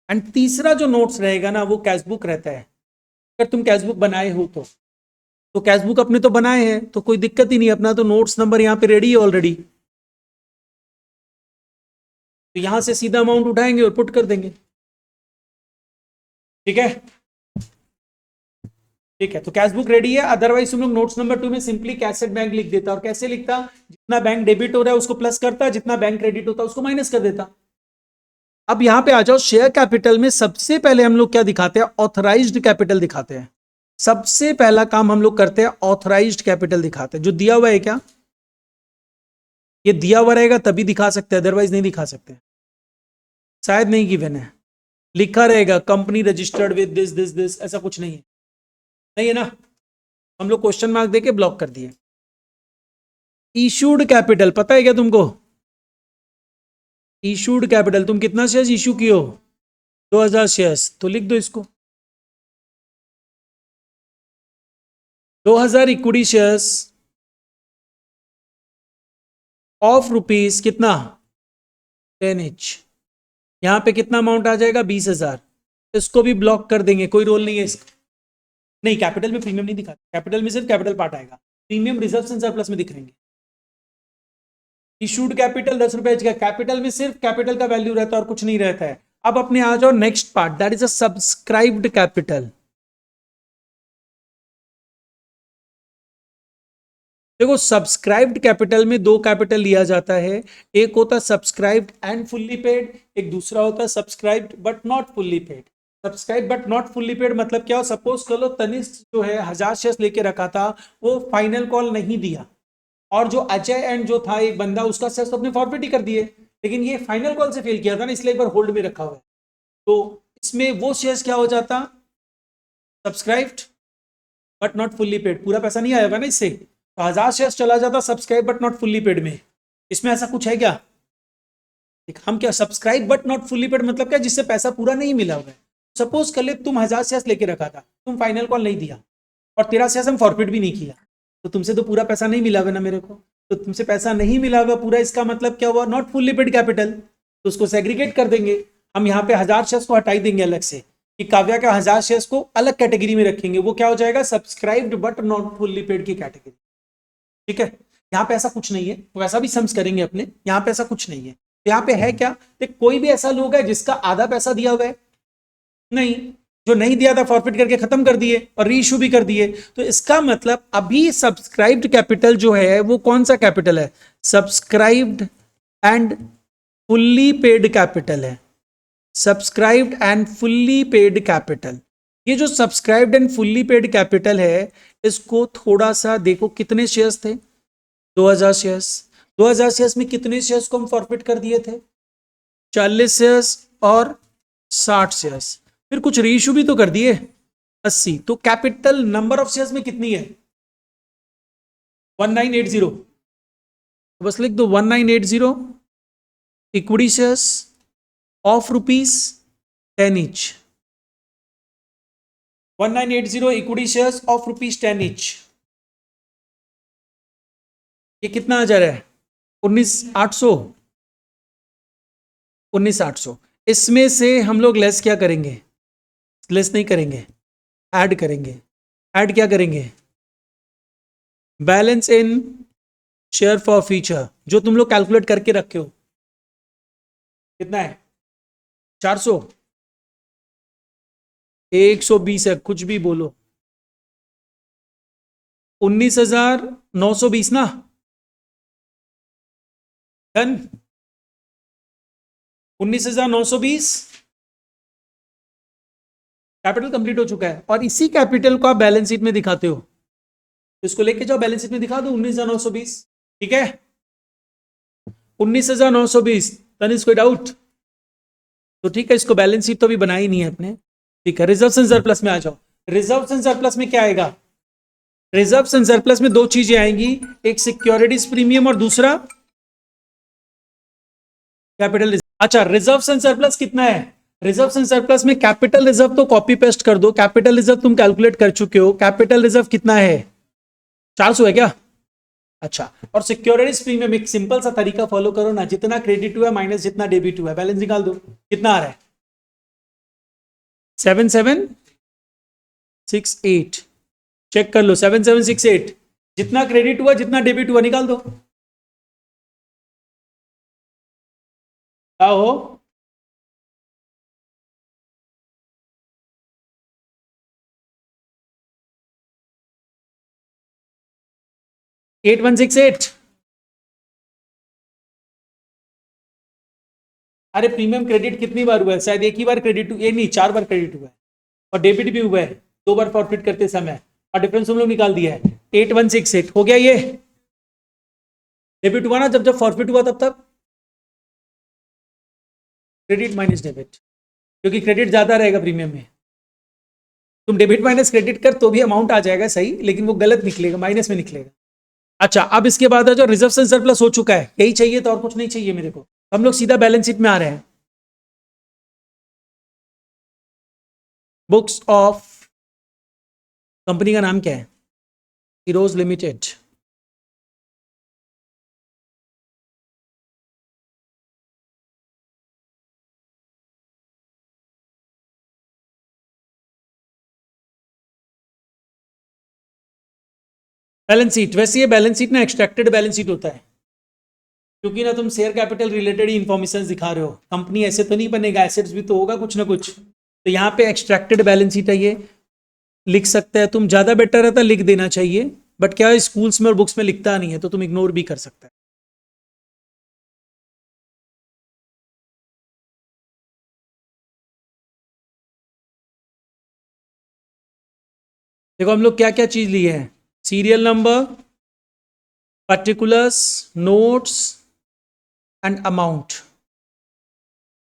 एंड तीसरा जो नोट्स रहेगा ना, वो कैश बुक रहता है। अगर तुम कैश बुक बनाए हो तो कैश बुक अपने तो बनाए हैं, तो कोई दिक्कत ही नहीं, अपना तो नोट्स नंबर यहां पे रेडी है ऑलरेडी। तो यहां से सीधा अमाउंट उठाएंगे और पुट कर देंगे। ठीक है, ठीक है। तो कैश बुक रेडी है। अदरवाइज तुम लोग नोट्स नंबर 2 में सिंपली कैश एट बैंक लिख देता। और कैसे लिखता? जितना बैंक डेबिट हो रहा है उसको प्लस करता, जितना बैंक क्रेडिट होता है उसको माइनस कर देता। अब यहां पे आ जाओ, शेयर कैपिटल में सबसे पहले हम लोग क्या दिखाते हैं? ऑथराइज्ड कैपिटल दिखाते हैं। सबसे पहला काम हम लोग करते हैं ऑथराइज्ड कैपिटल दिखाते हैं। जो दिया हुआ है क्या? ये दिया हुआ रहेगा तभी दिखा सकते हैं, अदरवाइज नहीं दिखा सकते। शायद नहीं गिवन है, लिखा रहेगा company registered with this this this, ऐसा कुछ नहीं है। नहीं है ना? हम लोग क्वेश्चन मार्क देके ब्लॉक कर दिए। इशूड कैपिटल पता है क्या तुमको? इशूड कैपिटल, तुम कितना शेयर्स इशू किए हो? 2000 शेयर्स। तो लिख दो इसको, 2000 इक्विटी शेयर्स ऑफ रुपीज कितना? 10 each। यहां पे कितना अमाउंट आ जाएगा? 20,000। इसको भी ब्लॉक कर देंगे, कोई रोल नहीं है इसका। नहीं, कैपिटल में प्रीमियम नहीं दिखा, कैपिटल में सिर्फ कैपिटल पार्ट आएगा, प्रीमियम रिजर्व एंड सरप्लस में दिख रहेंगे। इशूड कैपिटल 10 रुपए का, कैपिटल में सिर्फ कैपिटल का वैल्यू रहता है और कुछ नहीं रहता है। अब अपने आ जाओ next part, that is a subscribed capital. देखो, सब्सक्राइब्ड कैपिटल में दो कैपिटल लिया जाता है। एक होता है सब्सक्राइब्ड एंड फुल्ली पेड, एक दूसरा होता है subscribed but not fully paid. Subscribe but not fully paid मतलब क्या हो? सपोज कर लो तनिष्क जो है 1000 शेयर्स लेके रखा था, वो फाइनल कॉल नहीं दिया, और जो अजय एंड जो था एक बंदा, उसका शेयर्स तो अपने फॉरवर्ड ही कर दिए, लेकिन ये फाइनल कॉल से फेल किया था ना, इसलिए एक बार होल्ड में रखा हुआ है। तो इसमें वो शेयर्स क्या हो जाता? Subscribed but not fully paid. पूरा पैसा नहीं आएगा ना इससे, तो 1000 शेयर्स चला जाता subscribe but not fully paid में। इसमें ऐसा कुछ है क्या? हम क्या subscribe but not fully paid मतलब क्या? जिससे पैसा पूरा नहीं मिला हुआ है। सपोज कर ले तुम 1000 शेयर्स लेके रखा था, तुम फाइनल कॉल नहीं दिया, और तेरा शेयर्स हम फॉरफिट भी नहीं किया, तो तुमसे तो पूरा पैसा नहीं मिला हुआ ना मेरे को। तो तुमसे पैसा नहीं मिला हुआ पूरा, इसका मतलब क्या हुआ? Not fully paid capital. तो उसको सेग्रीगेट कर देंगे हम, यहाँ पे 1000 शेयर्स को हटाई देंगे अलग से, कि काव्या का 1000 शेयर्स को अलग कैटेगरी में रखेंगे। वो क्या हो जाएगा? Subscribed but not fully paid की कैटेगरी। ठीक है, यहाँ पे ऐसा कुछ नहीं है, वैसा भी सम्स करेंगे अपने। यहाँ पे ऐसा कुछ नहीं है, यहाँ पे है क्या? देख, कोई भी ऐसा लोग है जिसका आधा पैसा दिया हुआ है? नहीं, जो नहीं दिया था फॉरफिट करके खत्म कर दिए और री इशू भी कर दिए। तो इसका मतलब अभी सब्सक्राइब्ड कैपिटल जो है वो कौन सा कैपिटल है? Subscribed and fully paid capital है। Subscribed and fully paid capital, ये जो subscribed and fully paid capital है, इसको थोड़ा सा देखो, कितने शेयर्स थे? 2000 शेयर्स। 2000 शेयर्स में कितने शेयर्स को हम फॉरफिट कर दिए थे? 40 शेयर्स और 60 शेयर्स। फिर कुछ रीइश्यू भी तो कर दिए, 80। तो कैपिटल नंबर ऑफ शेयर्स में कितनी है? 1980। तो बस लिख दो 1980 equity shares of rupees 10 each। 1980 equity shares of rupees 10 each। ये कितना आ जा रहा है? 19,800। 19,800। इसमें से हम लोग लेस क्या करेंगे? लेस नहीं करेंगे, ऐड करेंगे। ऐड क्या करेंगे? Balance in share for future, जो तुम लोग कैलकुलेट करके रखे हो। कितना है? 400, 120 है, कुछ भी बोलो। 19,920 ना? डन। 19,920 कैपिटल कंप्लीट हो चुका है, और इसी कैपिटल को आप बैलेंस शीट में दिखाते हो। तो इसको लेके जाओ बैलेंस शीट में दिखा दो 19,920। ठीक है, 19,920। तनिष्क कोई डाउट? तो ठीक है, इसको बैलेंस शीट तो अभी बनाई नहीं है अपने। ठीक है, रिजर्व एंड सरप्लस में आ जाओ। रिजर्व एंड सरप्लस में क्या आएगा? रिजर्व एंड सरप्लस में दो चीजें आएंगी, एक सिक्योरिटीज प्रीमियम और दूसरा कैपिटल रिजर्व। अच्छा, रिजर्व एंड सरप्लस कितना है? रिजर्व एंड सरप्लस में कैपिटल रिजर्व तो कॉपी पेस्ट कर दो, कैपिटल रिजर्व तुम कैलकुलेट कर चुके हो। कैपिटल रिजर्व कितना है? 400 है क्या? अच्छा, और सिक्योरिटीज प्रीमियम एक सिंपल सा तरीका फॉलो करो ना, जितना क्रेडिट हुआ माइनस जितना डेबिट हुआ, बैलेंस निकाल दो। कितना आ रहा है? 7768। चेक कर लो, 7768। जितना क्रेडिट हुआ जितना डेबिट हुआ निकाल दो। क्या हो? 8168। अरे प्रीमियम क्रेडिट कितनी बार हुआ है? शायद एक ही बार क्रेडिट, ये नहीं 4 बार क्रेडिट हुआ है, और डेबिट भी हुआ है 2 बार फॉरफिट करते समय, और डिफरेंस हम लोग निकाल दिया है। 8168 हो गया ये। डेबिट हुआ ना जब जब फॉरफिट हुआ तब तब, क्रेडिट माइनस डेबिट, क्योंकि क्रेडिट ज्यादा रहेगा प्रीमियम में। तुम डेबिट माइनस क्रेडिट कर तो भी अमाउंट आ जाएगा सही, लेकिन वो गलत निकलेगा, माइनस में निकलेगा। अच्छा, अब इसके बाद जो रिजर्व एंड सरप्लस हो चुका है, यही चाहिए तो और कुछ नहीं चाहिए मेरे को। हम लोग सीधा बैलेंस शीट में आ रहे हैं। बुक्स ऑफ, कंपनी का नाम क्या है? Heroes limited. बैलेंस शीट, वैसे ये बैलेंस शीट ना एक्सट्रैक्टेड बैलेंस शीट होता है, क्योंकि ना तुम शेयर कैपिटल रिलेटेड ही इंफॉर्मेशन दिखा रहे हो। कंपनी ऐसे तो नहीं बनेगा, एसेट्स भी तो होगा कुछ ना कुछ। तो यहाँ पे एक्सट्रैक्टेड बैलेंस शीट है, ये लिख सकते हैं तुम, ज़्यादा बेटर रहता लिख देना चाहिए, बट क्या स्कूल्स में और बुक्स में लिखता नहीं है, तो तुम इग्नोर भी कर सकते हैं। देखो हम लोग क्या क्या चीज़ लिए हैं, serial number, particulars, notes and amount.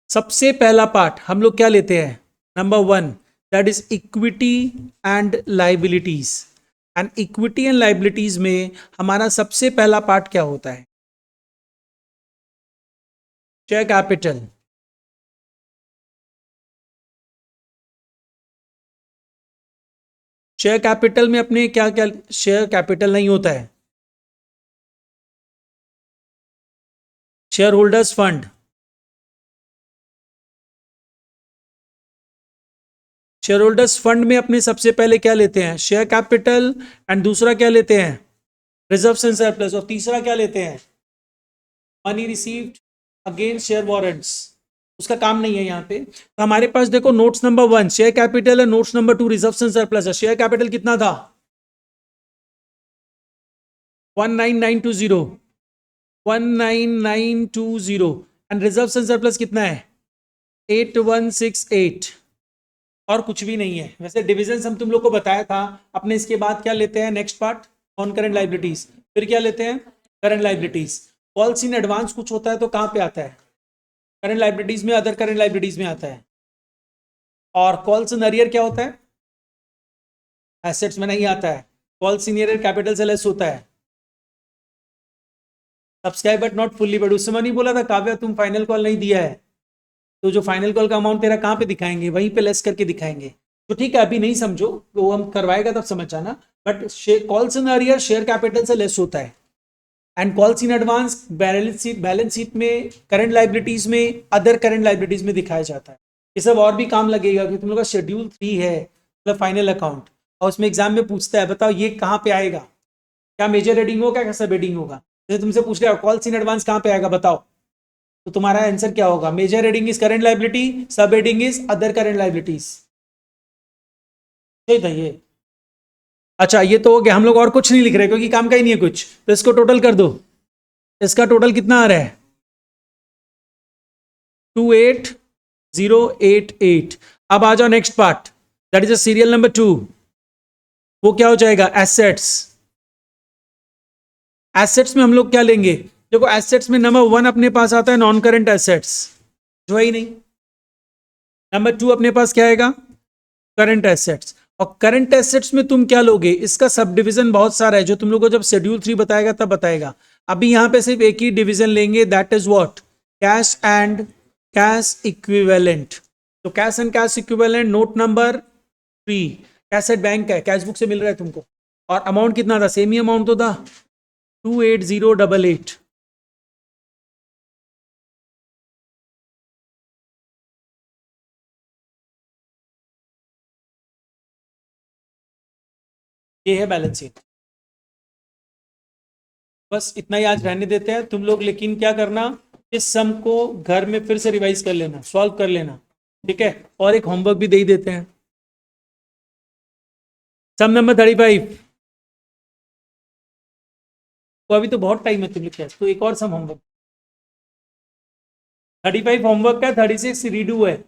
सबसे पहला पार्ट हम लोग क्या लेते हैं, number 1, that is equity and liabilities. And equity and liabilities में हमारा सबसे पहला पार्ट क्या होता है, शेयर कैपिटल। शेयर कैपिटल में अपने क्या क्या, शेयर कैपिटल नहीं होता है, share holders fund. Share holders fund में अपने सबसे पहले क्या लेते हैं, शेयर कैपिटल, एंड दूसरा क्या लेते हैं, रिजर्व एंड सरप्लस, और तीसरा क्या लेते हैं, money received against share warrants. उसका काम नहीं है यहाँ पे। तो हमारे पास देखो, नोट्स नंबर 1 शेयर कैपिटल है, notes number 2 reserve and surplus है। शेयर कैपिटल कितना था, 19920, 19920, एंड रिजर्व एंड सरप्लस कितना है, 8168, और कुछ भी नहीं है। वैसे डिविजन हम तुम लोग को बताया था अपने। इसके बाद क्या लेते हैं, next part on current liabilities, फिर क्या लेते हैं, current liabilities. Calls in advance कुछ होता है तो कहाँ पे आता है, करंट लाइबिलिटीज में, अदर करंट लाइबिलिटीज में आता है। और कॉल्स इन अरियर क्या होता है, एसेट्स में नहीं आता है। कॉल्स इन अरियर कैपिटल से लेस होता है। Subscribe but not fully, but उस समय नहीं बोला था काव्या तुम फाइनल कॉल नहीं दिया है, तो जो फाइनल कॉल का अमाउंट तेरा कहाँ पे दिखाएंगे, वहीं पे लेस करके दिखाएंगे। तो ठीक है, अभी नहीं समझो, वो हम करवाएगा तब समझ जाना। But calls in arrear share capital से लेस होता है, and calls in advance balance sheet में, करंट लाइबिलिटीज में, अदर करंट लाइबिलिटीज में दिखाया जाता है। ये सब और भी काम लगेगा, क्योंकि तुम लोग का शेड्यूल 3 है, मतलब फाइनल अकाउंट, और उसमें एग्जाम में पूछता है, बताओ ये कहाँ पे आएगा, क्या मेजर हेडिंग होगा, क्या सब हेडिंग होगा। जैसे तुमसे पूछ रहे हो कॉल्स इन एडवांस कहाँ पे आएगा बताओ, तो तुम्हारा आंसर क्या होगा, major heading is current liability, sub heading is other current liabilities. सही था ये। अच्छा ये तो हो गया, हम लोग और कुछ नहीं लिख रहे क्योंकि काम का ही नहीं है कुछ, तो इसको टोटल कर दो। इसका टोटल कितना आ रहा है, 28088। अब आ जाओ next part, that is serial number 2। वो क्या हो जाएगा, एसेट्स। एसेट्स में हम लोग क्या लेंगे, देखो एसेट्स में नंबर 1 अपने पास आता है नॉन करंट एसेट्स, जो है ही नहीं। नंबर 2 अपने पास क्या आएगा, करंट एसेट्स। और करंट एसेट्स में तुम क्या लोगे, इसका सब डिवीजन बहुत सारा है, जो तुम लोग को जब शेड्यूल 3 बताएगा तब बताएगा। अभी यहां पे सिर्फ एक ही डिवीजन लेंगे, that is what, cash and cash equivalent. तो cash and cash equivalent, note number 3, cash at bank है, कैश बुक से मिल रहा है तुमको। और अमाउंट कितना था, सेम ही अमाउंट तो था, 28088। ये है बैलेंस शीट। बस इतना ही आज रहने देते हैं तुम लोग, लेकिन क्या करना, इस सम को घर में फिर से रिवाइज कर लेना, सॉल्व कर लेना, ठीक है। और एक होमवर्क भी दे ही देते हैं। सम नंबर 35। तो अभी तो बहुत टाइम है तुम्हें, तो एक और सम होमवर्क। 35 होमवर्क का, 36 रीडू है।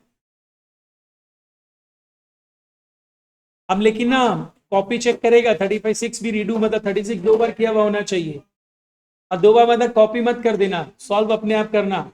अब लेकिन ना कॉपी चेक करेगा, 35 6 भी रीडू, मतलब 36 दो बार किया हुआ होना चाहिए। और दो बार मतलब कॉपी मत कर देना, सॉल्व अपने आप करना।